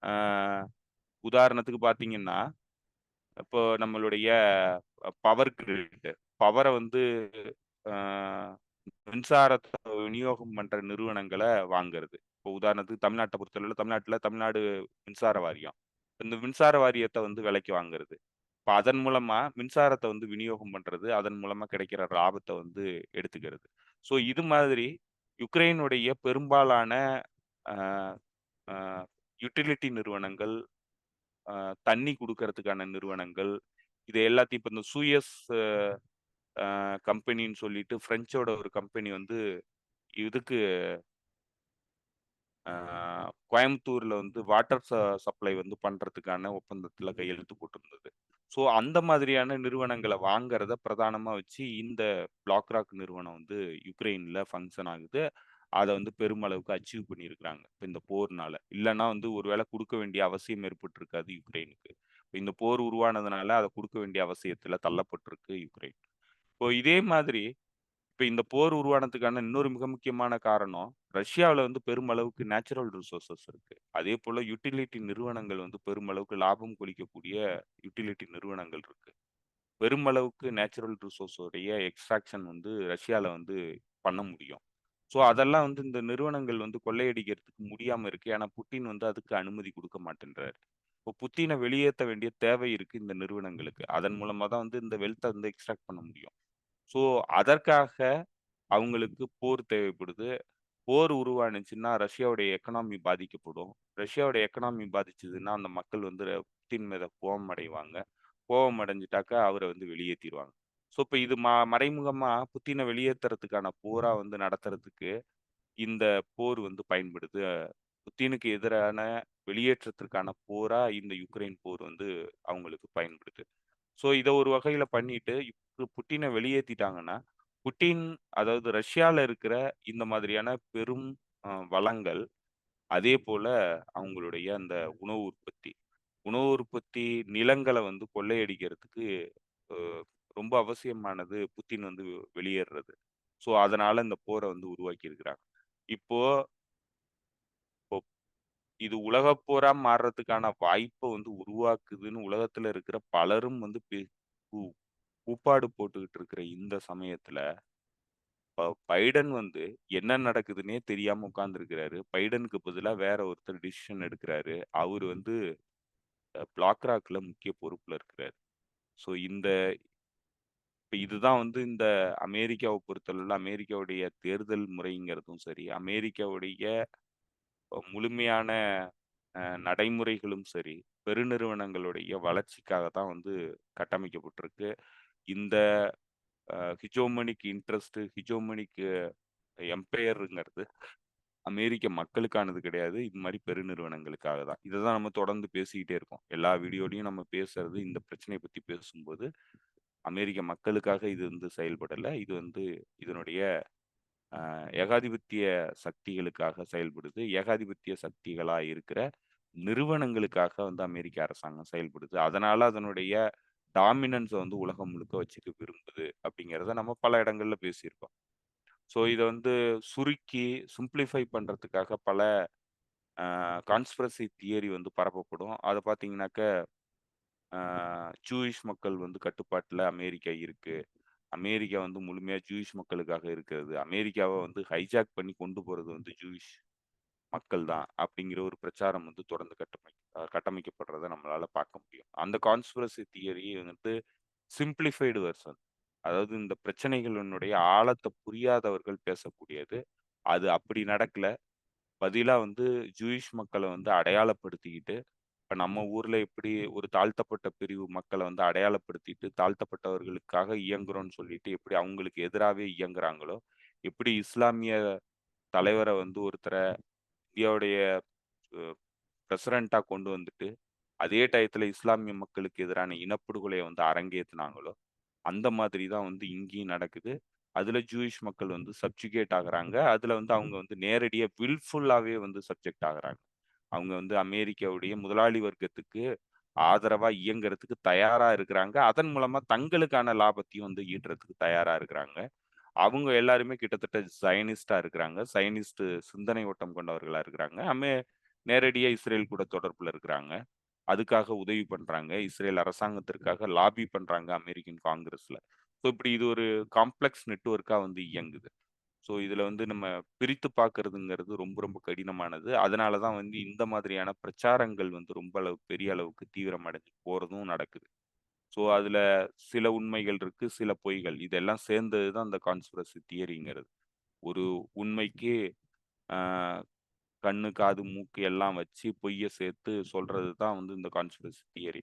அ உதாரணத்துக்கு பார்த்தீங்கன்னா, இப்போ நம்மளுடைய பவர் கிரிட் பவர வந்து அ மின்சாரத்த விநியோகம் பண்ற நிறுவனங்கள வாங்குறது. இப்போ உதாரணத்துக்கு தமிழ்நாட்ட பொறுத்தளவுல தமிழ்நாடு மின்சார வாரியம். இந்த மின்சார வாரியத்த வந்து விலைக்கு வாங்குறது. இப்ப அதன் மூலமா மின்சாரத்த வந்து விநியோகம் பண்றது. அதன் மூலமா கிடைக்கிற லாபத்த வந்து எடுத்துக்கிறது. ஸோ இது மாதிரி யுக்ரைனுடைய பெரும்பாலான அ அ யுட்டிலிட்டி நிறுவனங்கள், அ தண்ணி குடுக்கறதுக்கான நிறுவனங்கள், இது எல்லாத்தையும் இப்ப இந்த சூயஸ் கம்பெனின்னு சொல்லிட்டு பிரெஞ்சோட ஒரு கம்பெனி வந்து இதுக்கு ஆ கோயம்புத்தூர்ல வந்து வாட்டர் சப்ளை வந்து பண்றதுக்கான ஒப்பந்தத்துல கையெழுத்து போட்டிருந்தது. ஸோ அந்த மாதிரியான நிறுவனங்கள வாங்குறத பிரதானமா வச்சு இந்த BlackRock நிறுவனம் வந்து யுக்ரைன்ல ஃபங்ஷன் ஆகுது. அத வந்து பெருமளவுக்கு அச்சீவ் பண்ணியிருக்கிறாங்க. இப்ப இந்த போர்னால. இல்லன்னா வந்து ஒரு வேள குடுக்க வேண்டிய அவசியம் ஏற்பட்டிருக்காது யுக்ரைனுக்கு. இந்த போர் உருவானதுனால அத குடுக்க வேண்டிய அவசியத்துல தள்ளப்பட்டிருக்கு யுக்ரைன். இப்போ இதே மாதிரி இப்ப இந்த போர் உருவானதுக்கான இன்னொரு மிக முக்கியமான காரணம், ரஷ்யாவுல வந்து பெருமளவுக்கு நேச்சுரல் ரிசோர்ஸஸ் இருக்கு. அதேபோல யுட்டிலிட்டி நிறுவனங்கள் வந்து பெருமளவுக்கு லாபம் கொளிக்கக்கூடிய யுட்டிலிட்டி நிறுவனங்கள் இருக்கு. பெருமளவுக்கு நேச்சுரல் ரிசோர்ஸ் உடைய எக்ஸ்ட்ராக்ஷன் வந்து ரஷ்யால வந்து பண்ண முடியும். ஸோ அதெல்லாம் வந்து இந்த நிறுவனங்கள் வந்து கொள்ளையடிக்கிறதுக்கு முடியாம இருக்கு. ஏன்னா புட்டின் வந்து அதுக்கு அனுமதி குடுக்க மாட்டேன்றாரு. இப்போ புத்தின வெளியேத்த வேண்டிய தேவை இருக்கு இந்த நிறுவனங்களுக்கு. அதன் மூலமா தான் வந்து இந்த வெல்த்த வந்து எக்ஸ்ட்ராக்ட் பண்ண முடியும். ஸோ அதற்காக அவங்களுக்கு போர் தேவைப்படுது. போர் உருவானுச்சுன்னா, ரஷ்யாவுடைய எக்கனாமி பாதிக்கப்படும். ரஷ்யாவுடைய எக்கனாமி பாதிச்சதுன்னா, அந்த மக்கள் வந்து புட்டின் மீது கோபம் அடைவாங்க. கோபம் அடைஞ்சுட்டாக்கா, அவர வந்து வெளியேத்திருவாங்க. ஸோ, இப்ப இது மறைமுகமா புட்டின வெளியேத்துறதுக்கான போரா வந்து நடத்துறதுக்கு, இந்த போர் வந்து பயன்படுது. புட்டினுக்கு எதிரான வெளியேற்றத்திற்கான போரா இந்த யுக்ரைன் போர் வந்து அவங்களுக்கு பயன்படுது. ஸோ, இத ஒரு வகையில பண்ணிட்டு, புட்டின வெளியேத்திட்டாங்கன்னா, புட்டின் அதாவது ரஷ்யால இருக்கிற இந்த மாதிரியான பெரும் வளங்கள், அதேபோல அவங்களுடைய அந்த உணவு உற்பத்தி. உணவு உற்பத்தி நிலங்கள வந்து கொள்ளையடிக்கிறதுக்கு அ ரொம்ப அவசியமானது புட்டின் வந்து வெளியேறுறது. ஸோ, அதனால இந்த போர வந்து உருவாக்கியிருக்கிறாங்க. இப்போ இப்போ இது உலகப் போரா மாறுறதுக்கான வாய்ப்ப வந்து உருவாக்குதுன்னு உலகத்துல இருக்கிற பலரும் வந்து கூ கூப்பாடு போட்டுக்கிட்டு இருக்கிற இந்த சமயத்துல, பைடன் வந்து என்ன நடக்குதுன்னே தெரியாம உட்கார்ந்திருக்கிறாரு. பைடனுக்கு பதிலா வேற ஒருத்தர் டிசிஷன் எடுக்குறாரு. அவரு வந்து BlackRockல முக்கிய பொறுப்புல இருக்கிறாரு. ஸோ இப்ப இதுதான் வந்து இந்த அமெரிக்காவ பொறுத்தளவுல அமெரிக்காவுடைய தேர்தல் முறைங்கிறதும் சரி, அமெரிக்காவுடைய முழுமையான நடைமுறைகளும் சரி, பெருநிறுவனங்களுடைய வளர்ச்சிக்காக தான் வந்து கட்டமைக்கப்பட்டிருக்கு. இந்த ஹிஜோமனிக் இன்ட்ரெஸ்ட், ஹிஜோமனிக் எம்பையர்ங்கிறது அமெரிக்க மக்களுக்கானது கிடையாது. இது மாரி பெருநிறுவனங்களுக்காக தான். இத தான் நம்ம தொடர்ந்து பேசிக்கிட்டே இருக்கோம். எல்லா வீடியோலயும் நம்ம பேசுறது இந்த பிரச்சனைய பத்தி பேசும்போது, அமெரிக்க மக்களுக்காக இது வந்து செயல்படல. இது வந்து இதனுடைய ஏகாதிபத்திய சக்திகளுக்காக செயல்படுது. ஏகாதிபத்திய சக்திகளா இருக்கிற நிறுவனங்களுக்காக வந்து அமெரிக்க அரசாங்கம் செயல்படுது. அதனால அதனுடைய டாமினன்ஸ வந்து உலகம் முழுக்க வச்சுக்க விரும்புது அப்படிங்கிறத நம்ம பல இடங்கள்ல பேசியிருக்கோம். ஸோ இத வந்து சுருக்கி சிம்ப்ளிஃபை பண்றதுக்காக பல கான்ஸ்பிரசி தியரி வந்து பரப்பப்படும். அத பார்த்தீங்கன்னாக்க, ஜூயிஷ் மக்கள் வந்து கட்டுப்பாட்டுல அமெரிக்கா இருக்கு. அமெரிக்கா வந்து முழுமையா ஜூயிஷ் மக்களுக்காக இருக்கிறது. அமெரிக்காவ வந்து ஹைஜாக் பண்ணி கொண்டு போறது வந்து ஜூயிஷ் மக்கள் தான். அப்படிங்கிற ஒரு பிரச்சாரம் வந்து தொடர்ந்து கட்டமைக்கப்படுறத நம்மளால பார்க்க முடியும். அந்த கான்ஸ்பிரசி தியரி வந்து சிம்ப்ளிஃபைடு வெர்ஷன். அதாவது இந்த பிரச்சனைகளினுடைய ஆழத்த புரியாதவர்கள் பேசக்கூடியது. அது அப்படி நடக்கல. பதிலா வந்து ஜூயிஷ் மக்கள வந்து அடையாளப்படுத்திக்கிட்டு, இப்ப நம்ம ஊர்ல எப்படி ஒரு தாழ்த்தப்பட்ட பிரிவு மக்கள வந்து அடையாளப்படுத்திட்டு, தாழ்த்தப்பட்டவர்களுக்காக இயங்குறோம்னு சொல்லிட்டு, எப்படி அவங்களுக்கு எதிராவே இயங்குறாங்களோ, எப்படி இஸ்லாமிய தலைவர வந்து ஒருத்தர இந்தியாவுடைய அ பிரசிடென்ட்டா கொண்டு வந்துட்டு, அதே டயத்துல இஸ்லாமிய மக்களுக்கு எதிரான இனப்படுகொலைய வந்து அரங்கேத்துனாங்களோ, அந்த மாதிரி தான் வந்து இங்கேயும் நடக்குது. அதுல ஜூயிஷ் மக்கள் வந்து சப்ஜுகேட் ஆகுறாங்க. அதுல வந்து அவங்க வந்து நேரடியா வில்ஃபுல்லாவே வந்து சப்ஜெக்ட் ஆகுறாங்க. அவங்க வந்து அமெரிக்காவுடைய முதலாளி வர்க்கத்துக்கு ஆதரவா இயங்குறதுக்கு தயாரா இருக்கிறாங்க. அதன் மூலமா தங்களுக்கான லாபத்தையும் வந்து ஈட்டுறதுக்கு தயாரா இருக்கிறாங்க. அவங்க எல்லாருமே கிட்டத்தட்ட சயனிஸ்ட்டா இருக்கிறாங்க. சயனிஸ்ட் சிந்தனை ஓட்டம் கொண்டவர்களா இருக்கிறாங்க. நேரடியா இஸ்ரேல் கூட தொடர்புல இருக்கிறாங்க. அதுக்காக உதவி பண்றாங்க. இஸ்ரேல் அரசாங்கத்திற்காக லாபி பண்றாங்க அமெரிக்கன் காங்கிரஸ்ல. ஸோ இப்படி இது ஒரு காம்ப்ளக்ஸ் நெட்வொர்க்கா வந்து இயங்குது. ஸோ இதுல வந்து நம்ம பிரித்து பார்க்கிறதுங்கிறது ரொம்ப ரொம்ப கடினமானது. அதனால தான் வந்து இந்த மாதிரியான பிரச்சாரங்கள் வந்து ரொம்ப பெரிய அளவுக்கு தீவிரமடைஞ்சு போறதும் நடக்குது. ஸோ அதுல சில உண்மைகள் இருக்கு, சில பொய்கள். இதெல்லாம் சேர்ந்தது தான் இந்த கான்ஸ்பிரசி தியரிங்கிறது. ஒரு உண்மைக்கு ஆ கண்ணு, காது, மூக்கு எல்லாம் வச்சு பொய்ய சேர்த்து சொல்றது தான் வந்து இந்த கான்ஸ்பிரசி தியரி.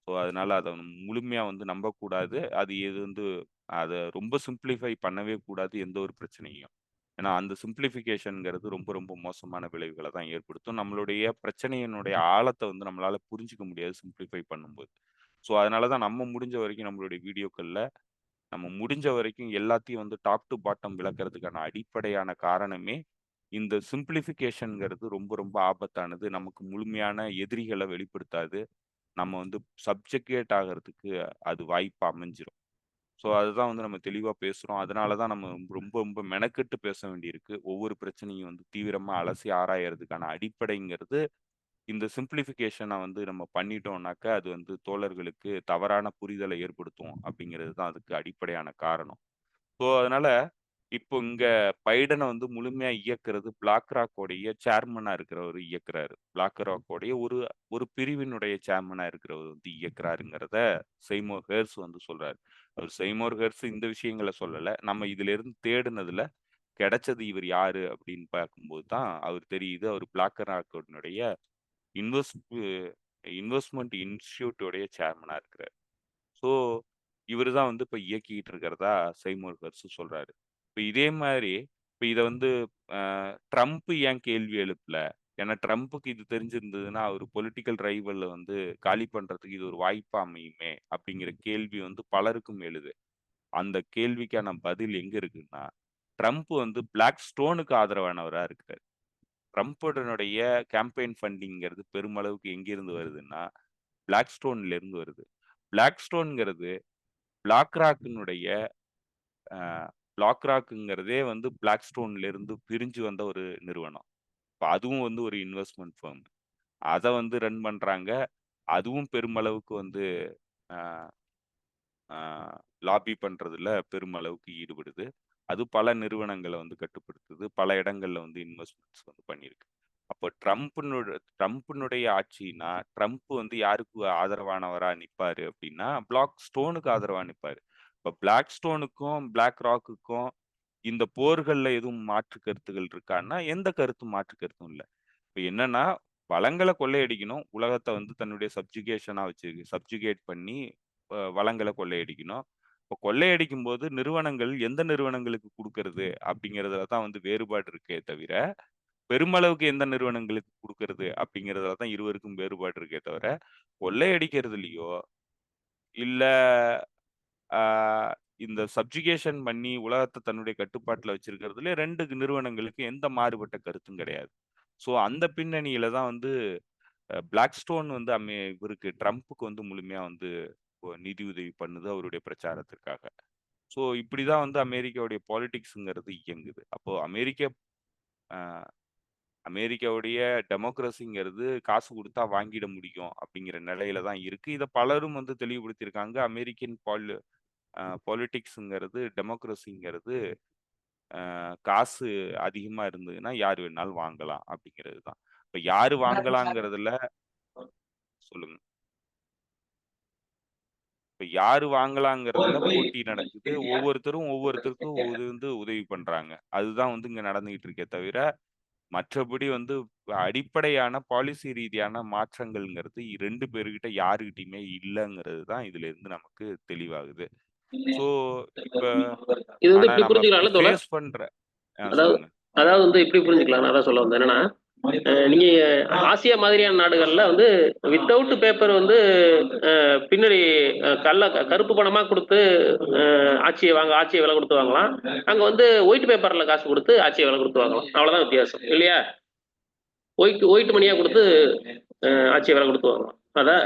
ஸோ அதனால அத முழுமையா வந்து நம்பக்கூடாது. அது எது வந்து அத ரொம்ப சிம்ப்ளிஃபை பண்ணவே கூடாது எந்த ஒரு பிரச்சனையும். ஏன்னா அந்த சிம்ப்ளிஃபிகேஷன்ங்கிறது ரொம்ப ரொம்ப மோசமான விளைவுகள தான் ஏற்படுத்தும். நம்மளுடைய பிரச்சனையினுடைய ஆழத்த வந்து நம்மளால புரிஞ்சுக்க முடியாது சிம்ப்ளிஃபை பண்ணும்போது. ஸோ அதனால தான் நம்ம முடிஞ்ச வரைக்கும் நம்மளுடைய வீடியோக்கள்ல நம்ம முடிஞ்ச வரைக்கும் எல்லாத்தையும் வந்து டாப் டூ பாட்டம் விளக்குறதுக்கான அடிப்படையான காரணமே, இந்த சிம்ப்ளிஃபிகேஷன்ங்கிறது ரொம்ப ரொம்ப ஆபத்தானது. நமக்கு முழுமையான எதிரிகள வெளிப்படுத்தாது. நம்ம வந்து சப்ஜெக்ட் ஆகறதுக்கு அது வாய்ப்பு அமைஞ்சிரும். ஸோ அதுதான் வந்து நம்ம தெளிவா பேசுறோம். அதனால தான் நம்ம ரொம்ப ரொம்ப மெனக்கெட்டு பேச வேண்டியிருக்கு. ஒவ்வொரு பிரச்சனையும் வந்து தீவிரமா அலசி ஆராயறதுக்கான அடிப்படைங்கிறது, இந்த சிம்ப்ளிஃபிகேஷன வந்து நம்ம பண்ணிட்டோம்னாக்க, அது வந்து தோழர்களுக்கு தவறான புரிதலை ஏற்படுத்தும் அப்படிங்கிறது தான் அதுக்கு அடிப்படையான காரணம். ஸோ அதனால இப்போ இங்க பைடன வந்து முழுமையா இயக்குறது BlackRock உடைய சேர்மனா இருக்கிறவரு இயக்குறாரு. BlackRock உடைய ஒரு ஒரு பிரிவினுடைய சேர்மனா இருக்கிறவர் வந்து இயக்குறாருங்கிறத செய்மோர் ஹெர்ஸ் வந்து சொல்றாரு. அவர் செய்மோர் ஹெர்ஸ் இந்த விஷயங்கள சொல்லல. நம்ம இதிலிருந்து தேடுனதுல கிடைச்சது இவர் யாரு அப்படின்னு பார்க்கும்போது தான் அவர் தெரியுது. அவர் BlackRock இன்வெஸ்ட் இன்வெஸ்ட்மென்ட் இன்ஸ்டிடியூட் உடைய சேர்மனா இருக்கிறாரு. ஸோ, இவரு தான் வந்து இப்ப இயக்கிட்டு இருக்கிறதா செய்மூர் ஹெர்ஸ் சொல்றாரு. இப்ப இதே மாரி இப்ப இத வந்து ட்ரம்ப் ஏன் கேள்வி எழுப்பல? ஏன்னா ட்ரம்ப்புக்கு இது தெரிஞ்சிருந்ததுன்னா, அவரு பொலிட்டிக்கல் ரைவல வந்து காலி பண்றதுக்கு இது ஒரு வாய்ப்பா அமையுமே! அப்படிங்கிற கேள்வி வந்து பலருக்கும் எழுது. அந்த கேள்விக்கான பதில் எங்க இருக்குன்னா, ட்ரம்ப் வந்து பிளாக் ஸ்டோனுக்கு ஆதரவானவரா இருக்கிறாரு. ட்ரம்ப்புடனுடைய கேம்பெயின் ஃபண்டிங்கிறது பெருமளவுக்கு எங்கிருந்து வருதுன்னா, பிளாக் ஸ்டோன்ல இருந்து வருது. பிளாக் ஸ்டோன்ங்கிறது பிளாக் அ பிளாக் ராக்ங்கிறதே வந்து பிளாக் ஸ்டோன்ல இருந்து பிரிஞ்சு வந்த ஒரு நிறுவனம். இப்ப அதுவும் வந்து ஒரு இன்வெஸ்ட்மென்ட் ஃபர்ம். அத வந்து ரன் பண்றாங்க. அதுவும் பெருமளவுக்கு வந்து அ அ லாபி பண்றதுல பெருமளவுக்கு ஈடுபடுது. அது பல நிறுவனங்கள வந்து கட்டுப்படுத்துது. பல இடங்கள்ல வந்து இன்வெஸ்ட்மென்ட்ஸ் வந்து பண்ணியிருக்கு. அப்ப ட்ரம்ப்னுடைய ஆட்சினா, ட்ரம்ப் வந்து யாருக்கு ஆதரவானவரா நிப்பாரு அப்டின்னா, பிளாக் ஸ்டோனுக்கு ஆதரவா நிப்பாரு. இப்ப பிளாக் ஸ்டோனுக்கும், பிளாக் ராக்குக்கும் இந்த போர்கள்ல எதுவும் மாற்று கருத்துகள் இருக்கான்னா, எந்த மாற்று கருத்தும் இல்ல. இப்ப என்னன்னா, வளங்கள கொள்ளையடிக்கணும். உலகத்த வந்து தன்னுடைய சப்ஜுகேட் பண்ணி வளங்கள கொள்ளையடிக்கணும். இப்ப கொள்ளையடிக்கும்போது நிறுவனங்கள் எந்த நிறுவனங்களுக்கு குடுக்கறது அப்படிங்கிறதுல தான் வந்து வேறுபாடு இருக்கே தவிர, பெருமளவுக்கு எந்த நிறுவனங்களுக்கு குடுக்கறது அப்படிங்கிறதுல தான் இருவருக்கும் வேறுபாடு இருக்கே தவிர, கொள்ளையடிக்கிறதுலயோ, இல்ல இந்த சப்ஜுகேஷன் பண்ணி உலகத்தை தன்னுடைய கட்டுப்பாட்டுல வச்சிருக்கிறதுல 2 நிறுவனங்களுக்கு எந்த மாறுபட்ட கருத்தும் கிடையாது. ஸோ அந்த பின்னணியில தான் வந்து பிளாக்ஸ்டோன் வந்து இவருக்கு ட்ரம்ப்புக்கு வந்து முழுமையா வந்து நிதி உதவி பண்ணுது அவருடைய பிரச்சாரத்திற்காக. ஸோ இப்படிதான் வந்து அமெரிக்காவுடைய பாலிடிக்ஸ்ங்கிறது இயங்குது. அப்போ அ அமெரிக்காவுடைய டெமோக்ரஸிங்கிறது காசு குடுத்தா வாங்கிட முடியும் அப்படிங்கிற நிலையில தான் இருக்கு. இத பலரும் வந்து தெளிவுபடுத்தியிருக்காங்க. அமெரிக்கன் பாலிடிக்ஸ்ங்கிறது டெமோக்ரஸிங்கிறது காசு அதிகமா இருந்ததுன்னா யார் வேணாலும் வாங்கலாம் அப்படிங்கிறது தான். இப்ப யாரு வாங்கலாங்கிறதுல சொல்லுங்க. இப்ப யாரு வாங்கலாங்கிறதுல போட்டி நடக்குது. ஒவ்வொருத்தரும் ஒவ்வொருத்தருக்கும் வந்து உதவி பண்றாங்க. அதுதான் வந்து இங்க நடந்துகிட்டு இருக்கே தவிர, மற்றபடி வந்து அடிப்படையான பாலிசி ரீதியான மாற்றங்கள்ங்கிறது 2 பேர்கிட்ட யாருகிட்டயுமே இல்லங்கிறது தான் இதுல இருந்து நமக்கு தெளிவாகுது. ஸோ இப்ப இது வந்து ஆனா இப்படி நம்ம இப்ப புரிஞ்சுக்கலாம்ல தோழர். ஃபேஸ் பண்ற அதாவது சொல்லுங்க. அதாவது வந்து இப்படி புரிஞ்சுக்கலாம். நான் அதான் சொல்ல வந்தேன். என்னன்னா, நீங்க ஆசியா மாதிரியான நாடுகள்ல வந்து வித்தவுட் பேப்பர் வந்து பின்னாடி கருப்பு பணமா குடுத்து ஆட்சிய விலை குடுத்து வாங்கலாம். அங்க வந்து ஒயிட் பேப்பர்ல காசு குடுத்து ஆட்சிய விலை குடுத்து வாங்கலாம். அவ்வளவுதான் வித்தியாசம். இல்லையா? ஒயிட் ஒயிட் மணியா குடுத்து ஆட்சிய விலை குடுத்து வாங்கலாம்.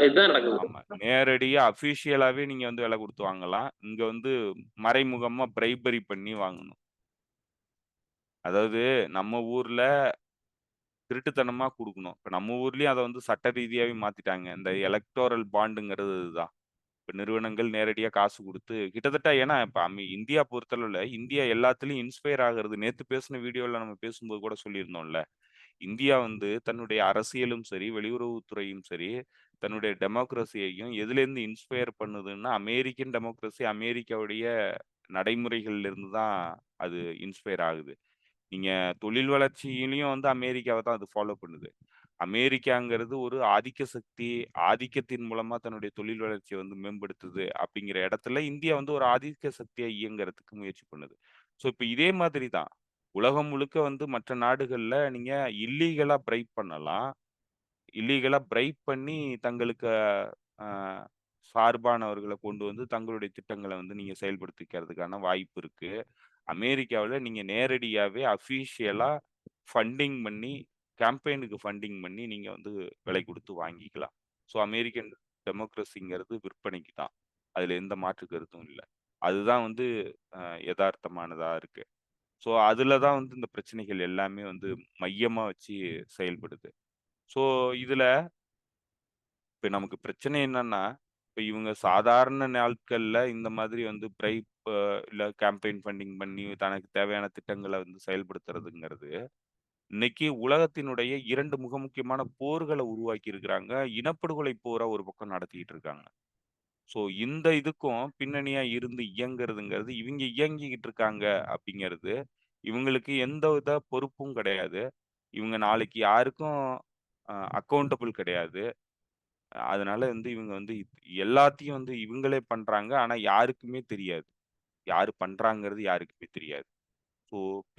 இதுதான் நடக்குது. ஆமா. நேரடியா அஃபிஷியலாவே நீங்க வந்து விலை குடுத்து வாங்கலாம். இங்க வந்து மறைமுகமா பிரைபரி பண்ணி வாங்கணும். அதாவது நம்ம ஊர்ல திருட்டுத்தனமா குடுக்கணும். இப்ப நம்ம ஊர்லயும் அத வந்து சட்ட ரீதியாவே மாத்திட்டாங்க. இந்த எலக்டோரல் பாண்டுங்கிறது இதுதான். இப்ப நிறுவனங்கள் நேரடியா காசு குடுத்து கிட்டத்தட்ட ஏன்னா இப்ப இந்தியா பொறுத்தளவுல இந்தியா எல்லாத்துலயும் இன்ஸ்பயர் ஆகுறது. நேத்து பேசின வீடியோல நம்ம பேசும்போது கூட சொல்லியிருந்தோம்ல. இந்தியா வந்து தன்னுடைய அரசியலும் சரி, வெளியுறவுத்துறையும் சரி, தன்னுடைய டெமோக்ரஸியையும் எதுலேருந்து இன்ஸ்பயர் பண்ணுதுன்னா, அமெரிக்கன் டெமோக்ரஸி அமெரிக்காவுடைய நடைமுறைகள்ல இருந்து தான் அது இன்ஸ்பயர் ஆகுது. நீங்க தொழில் வளர்ச்சியிலயும் வந்து அமெரிக்காவ தான் அது ஃபாலோ பண்ணுது. அமெரிக்காங்கிறது ஒரு ஆதிக்க சக்தி, ஆதிக்கத்தின் மூலமா தன்னுடைய தொழில் வளர்ச்சிய வந்து மேம்படுத்துது அப்படிங்கிற இடத்துல, இந்தியா வந்து ஒரு ஆதிக்க சக்தியா இயங்குறதுக்கு முயற்சி பண்ணுது. ஸோ, இப்ப இதே மாதிரி தான். உலகம் முழுக்க வந்து மற்ற நாடுகள்ல நீங்க இல்லீகலா பிரைப் பண்ணலாம். இல்லீகலா பிரைப் பண்ணி தங்களுக்கு அ சார்பானவர்கள கொண்டு வந்து தங்களுடைய திட்டங்கள வந்து நீங்க செயல்படுத்திக்கிறதுக்கான வாய்ப்பு இருக்கு. அமெரிக்காவுல நீங்க நேரடியாவே அஃபிஷியலா ஃபண்டிங் பண்ணி, கேம்பெயினுக்கு ஃபண்டிங் பண்ணி நீங்க வந்து விலை குடுத்து வாங்கிக்கலாம். ஸோ அமெரிக்கன் டெமோக்ரஸிங்கிறது விற்பனைக்கு தான். அதுல எந்த மாற்று கருத்தும் இல்ல. அதுதான் வந்து அ எதார்த்தமானதா இருக்கு. ஸோ அதுல தான் வந்து இந்த பிரச்சனைகள் எல்லாமே வந்து மையமா வச்சு செயல்படுது. ஸோ இதுல இப்ப நமக்கு பிரச்சனை என்னன்னா, இப்ப இவங்க சாதாரண நாட்கள்ல இந்த மாதிரி வந்து பிரைப் இல்ல கேம்பெயின் ஃபண்டிங் பண்ணி தனக்கு தேவையான திட்டங்கள வந்து செயல்படுத்துறதுங்கிறது, இன்னைக்கு உலகத்தினுடைய 2 மிக முக்கியமான போர்கள உருவாக்கி இருக்கிறாங்க. இனப்படுகொலை போரா ஒரு பக்கம் நடத்திட்டு இருக்காங்க. ஸோ இந்த இதுக்கும் பின்னணியா இருந்து இயங்குறதுங்கிறது, இவங்க இயங்கிக்கிட்டு இருக்காங்க அப்படிங்கிறது, இவங்களுக்கு எந்த வித பொறுப்பும் கிடையாது. இவங்க நாளைக்கு யாருக்கும் அக்கவுண்டபிள் கிடையாது. அதனால வந்து இவங்க வந்து எல்லாத்தையும் வந்து இவங்களே பண்றாங்க. ஆனா யாருக்குமே தெரியாது. யாரு பண்றாங்கிறது யாருக்குமே தெரியாது. ஸோ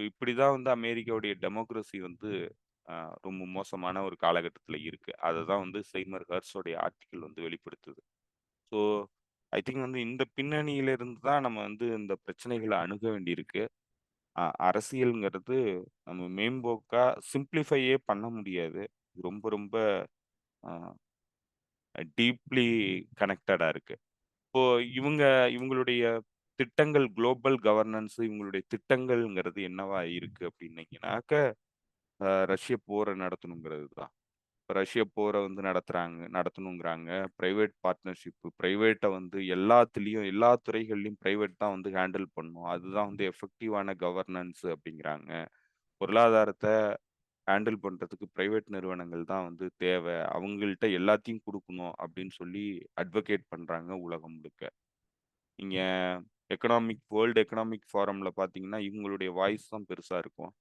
இப்படிதான் வந்து அமெரிக்காவுடைய டெமோக்ரஸி வந்து அ ரொம்ப மோசமான ஒரு காலகட்டத்தில இருக்கு. அததான் வந்து செய்மர் ஹெர்ஷோடைய ஆர்டிக்கிள் வந்து வெளிப்படுத்துது. ஸோ ஐ திங்க் வந்து இந்த பின்னணியில இருந்து தான் நம்ம வந்து இந்த பிரச்சனைகள அணுக வேண்டியிருக்கு. அரசியல்ங்கிறது நம்ம மேம்போக்கா சிம்ப்ளிஃபையே பண்ண முடியாது. ரொம்ப ரொம்ப அ டீப்லி கனெக்டடா இருக்கு. இப்போ இவங்க இவங்களுடைய திட்டங்கள் குளோபல் கவர்னன்ஸ் இவங்களுடைய திட்டங்கள்ங்கிறது என்னவா இருக்கு அப்படின்னீங்கன்னாக்க, ரஷ்ய போர நடத்தணுங்கிறது தான். ரஷ்ய போர வந்து நடத்தணுங்கிறாங்க. பிரைவேட் பார்ட்னர்ஷிப் பிரைவேட்ட வந்து எல்லாத்துலயும், எல்லா துறைகள்லயும் பிரைவேட் தான் வந்து ஹேண்டில் பண்ணும். அதுதான் வந்து எஃபெக்டிவான கவர்னன்ஸ் அப்படிங்கிறாங்க. பொருளாதாரத்த ஹேண்டில் பண்றதுக்கு பிரைவேட் நிறுவனங்கள் தான் வந்து தேவை. அவங்கள்ட்ட எல்லாத்தையும் குடுக்கணும் அப்படின்னு சொல்லி அட்வொகேட் பண்றாங்க உலகம் முழுக்க. நீங்க வேர்ல்ட் எக்கனாமிக் ஃபாரம்ல பார்த்தீங்கன்னா, இவங்களுடைய வாய்ஸ் தான் பெருசா இருக்கும்.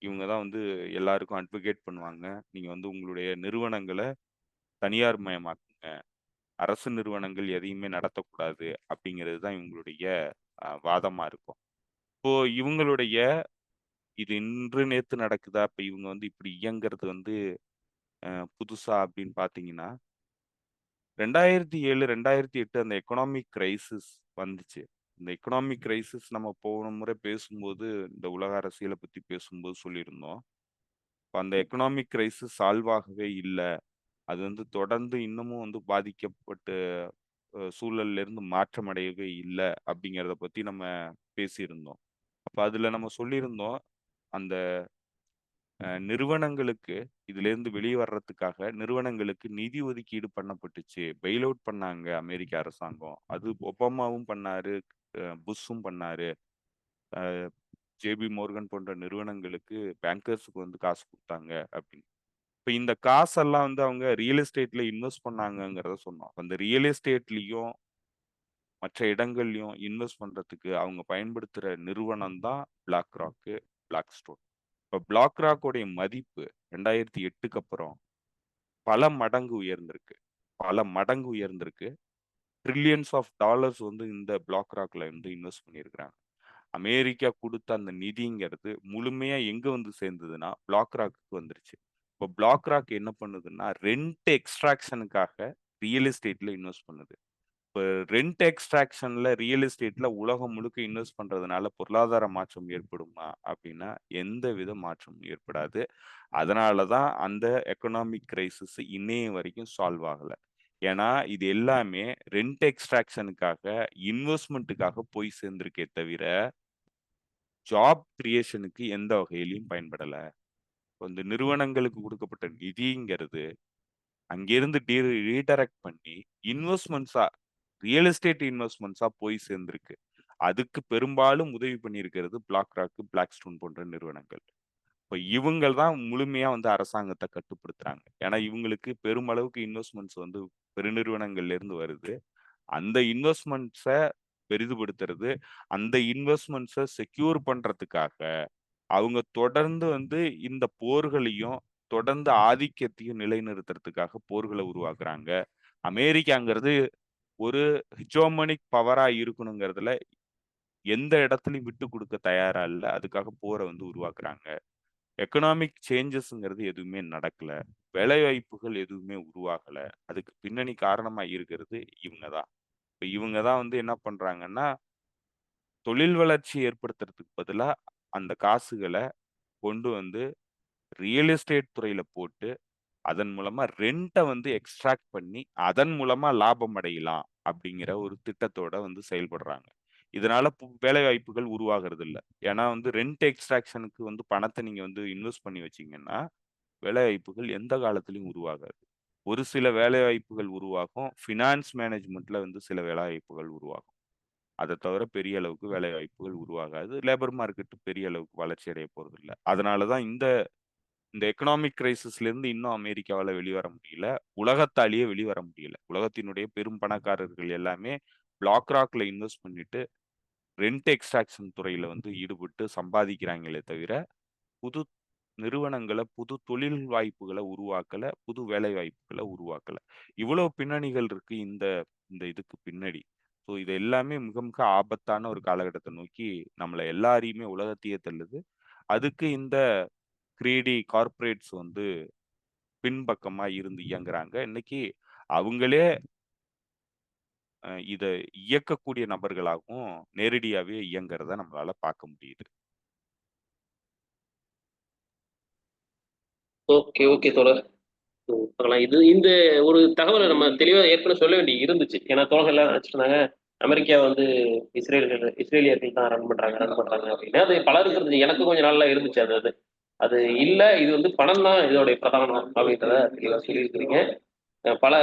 இவங்க தான் வந்து எல்லாருக்கும் அட்வொகேட் பண்ணுவாங்க. நீங்க வந்து உங்களுடைய நிறுவனங்கள தனியார் மயமாக்குங்க. அரசு நிறுவனங்கள் எதையுமே நடத்தக்கூடாது அப்படிங்கிறது தான் இவங்களுடைய வாதமா இருக்கும். இப்போ இவங்களுடைய இது இன்று நேத்து நடக்குதா? இப்ப இவங்க வந்து இப்படி இயங்குறது வந்து புதுசா அப்படின்னு பார்த்தீங்கன்னா, 2007, 2008 அந்த எக்கனாமிக் கிரைசிஸ் வந்துச்சு. இந்த எக்கனாமிக் கிரைசிஸ் நம்ம போன முறை பேசும்போது இந்த உலக அரசியலை பத்தி பேசும்போது சொல்லியிருந்தோம். இப்ப அந்த எக்கனாமிக் கிரைசிஸ் சால்வ் ஆகவே இல்லை. அது வந்து தொடர்ந்து இன்னமும் வந்து பாதிக்கப்பட்டு சூழல்ல இருந்து மாற்றம் அடையவே இல்லை அப்படிங்கிறத பத்தி நம்ம பேசியிருந்தோம். அப்ப அதுல நம்ம சொல்லியிருந்தோம் அந்த நிறுவனங்களுக்கு இதுல இருந்து வெளியே வர்றதுக்காக நிறுவனங்களுக்கு நிதி ஒதுக்கீடு பண்ணப்பட்டுச்சு, பெயில் அவுட் பண்ணாங்க அமெரிக்க அரசாங்கம். அது ஒபாமாவும் பண்ணாரு, புஷ்ஷும் பண்ணாரு. ஜேபி மோர்கன் போன்ற நிறுவனங்களுக்கு பேங்கர்ஸுக்கு வந்து காசு கொடுத்தாங்க அப்படின்னு. இப்ப இந்த காசெல்லாம் வந்து அவங்க ரியல் எஸ்டேட்ல இன்வெஸ்ட் பண்ணாங்கங்கிறத சொன்னோம். அந்த ரியல் எஸ்டேட்லயும் மற்ற இடங்கள்லயும் இன்வெஸ்ட் பண்றதுக்கு அவங்க பயன்படுத்துற நிறுவனம் தான் பிளாக் ராக்கு, பிளாக் ஸ்டோன். இப்ப பிளாக் ராக்கோடைய மதிப்பு 2008க்கு அப்புறம் பல மடங்கு உயர்ந்திருக்கு. பல மடங்கு உயர்ந்திருக்கு. ட்ரில்லியன்ஸ் ஆஃப் டாலர்ஸ் வந்து இந்த பிளாக் ராக்ல வந்து இன்வெஸ்ட் பண்ணியிருக்கிறாங்க. அமெரிக்கா கொடுத்த அந்த நிதிங்கிறது முழுமையா எங்க வந்து சேர்ந்ததுன்னா பிளாக் ராக்கு வந்துருச்சு. இப்போ பிளாக் ராக் என்ன பண்ணுதுன்னா ரெண்ட் எக்ஸ்ட்ராக்ஷனுக்காக ரியல் எஸ்டேட்ல இன்வெஸ்ட் பண்ணுது. இப்போ ரெண்ட் எக்ஸ்ட்ராக்ஷன்ல ரியல் எஸ்டேட்ல உலகம் முழுக்க இன்வெஸ்ட் பண்றதுனால பொருளாதார மாற்றம் ஏற்படுமா அப்படின்னா எந்த வித மாற்றமும் ஏற்படாது. அதனாலதான் அந்த எக்கனாமிக் கிரைசிஸ் இன்னைய வரைக்கும் சால்வ் ஆகல. ஏன்னா இது எல்லாமே ரெண்ட் எக்ஸ்ட்ராக்ஷனுக்காக இன்வெஸ்ட்மெண்ட்டுக்காக போய் சேர்ந்திருக்கே தவிர ஜாப் கிரியேஷனுக்கு எந்த வகையிலையும் பயன்படல. இந்த நிறுவனங்களுக்கு கொடுக்கப்பட்ட நிதிங்கிறது அங்கிருந்து ரீடைரக்ட் பண்ணி இன்வெஸ்ட்மெண்ட்ஸா ரியல் எஸ்டேட் இன்வெஸ்ட்மெண்ட்ஸா போய் சேர்ந்திருக்கு. அதுக்கு பெரும்பாலும் உதவி பண்ணியிருக்கிறது பிளாக் ராக், பிளாக் ஸ்டோன் போன்ற நிறுவனங்கள். இப்ப இவங்க தான் முழுமையா வந்து அரசாங்கத்தை கட்டுப்படுத்துறாங்க. ஏன்னா இவங்களுக்கு பெருமளவுக்கு இன்வெஸ்ட்மெண்ட்ஸ் வந்து பெருநிறுவனங்கள்ல இருந்து வருது. அந்த இன்வெஸ்ட்மெண்ட்ஸை பெரிதுபடுத்துறது, அந்த இன்வெஸ்ட்மெண்ட்ஸை செக்யூர் பண்றதுக்காக அவங்க தொடர்ந்து வந்து இந்த போர்களையும் தொடர்ந்து ஆதிக்கத்தையும் நிலைநிறுத்துறதுக்காக போர்களை உருவாக்குறாங்க. அமெரிக்காங்கிறது ஒரு ஹிஜோமனிக் பவரா இருக்கணுங்கிறதுல எந்த இடத்துலயும் விட்டு கொடுக்க தயாரா இல்ல. அதுக்காக போரை வந்து உருவாக்குறாங்க. எக்கனாமிக் சேஞ்சஸ்ங்கிறது எதுவுமே நடக்கல. வேலை வாய்ப்புகள் எதுவுமே உருவாகல. அதுக்கு பின்னணி காரணமா இருக்கிறது இவங்க தான். இப்ப இவங்க தான் வந்து என்ன பண்றாங்கன்னா தொழில் வளர்ச்சி ஏற்படுத்துறதுக்கு பதிலா அந்த காசுகளை கொண்டு வந்து ரியல் எஸ்டேட் துறையில போட்டு அதன் மூலமா ரெண்ட்டை வந்து எக்ஸ்ட்ராக்ட் பண்ணி அதன் மூலமா லாபம் அடையலாம் அப்படிங்கிற ஒரு திட்டத்தோட வந்து செயல்படுறாங்க. இதனால வேலை வாய்ப்புகள் உருவாகிறது இல்ல. ஏன்னா வந்து ரெண்ட் எக்ஸ்ட்ராக்ஷனுக்கு வந்து பணத்தை நீங்க வந்து இன்வெஸ்ட் பண்ணி வச்சீங்கன்னா வேலை வாய்ப்புகள் எந்த காலத்திலயும் உருவாகாது. ஒரு சில வேலை வாய்ப்புகள் உருவாகும். ஃபினான்ஸ் மேனேஜ்மெண்ட்ல வந்து சில வேலை வாய்ப்புகள் உருவாகும். அதை தவிர பெரிய அளவுக்கு வேலை வாய்ப்புகள் உருவாகாது. லேபர் மார்க்கெட் பெரிய அளவுக்கு வளர்ச்சி அடைய போறது இல்ல. அதனாலதான் இந்த இந்த எக்கனாமிக் கிரைசிஸ்ல இருந்து இன்னும் அமெரிக்காவால வெளிவர முடியல. உலகத்தாலேயே வெளிவர முடியல. உலகத்தினுடைய பெரும் பணக்காரர்கள் எல்லாமே பிளாக் ராக்ல இன்வெஸ்ட் பண்ணிட்டு ரெண்ட் எக்ஸ்ட்ராக்ஷன் துறையில வந்து ஈடுபட்டு சம்பாதிக்கிறாங்களே தவிர புது நிறுவனங்களை புது தொழில் வாய்ப்புகளை உருவாக்கல, புது வேலை வாய்ப்புகளை உருவாக்கல. இவ்வளவு பின்னணிகள் இருக்கு இந்த இந்த இதுக்கு பின்னாடி. ஸோ இது எல்லாமே மிக மிக ஆபத்தான ஒரு காலகட்டத்தை நோக்கி நம்மளை எல்லாரையுமே உலகத்தையே தள்ளுது. அதுக்கு இந்த கிரீடி கார்ப்பரேட்ஸ் வந்து பின்பக்கமா இருந்து இயங்குறாங்க. இன்னைக்கு அவங்களே இத இயக்கக்கூடிய நபர்களாகவும் நேரடியாவே இயங்குறத நம்மளால பார்க்க முடியுது. ஓகே, ஓகே தோழர். பார்க்கலாம். இது இந்த ஒரு தகவலை நம்ம தெளிவா ஏற்கனவே சொல்ல வேண்டி இருந்துச்சு. ஏன்னா தோழர்கள் எல்லாம் நினைச்சிட்டு இருந்தாங்க அமெரிக்கா வந்து இஸ்ரேலியர்கள் தான் ரன் பண்றாங்க அப்படின்னு. அது பலருக்கு இருந்துச்சு. எனக்கு கொஞ்ச நாள்ல இருந்துச்சு அது அது அது இல்ல, இது வந்து பணம் தான் இதோடைய பிரதானம் அப்படின்றத தெளிவா சொல்லியிருக்கிறீங்க. பல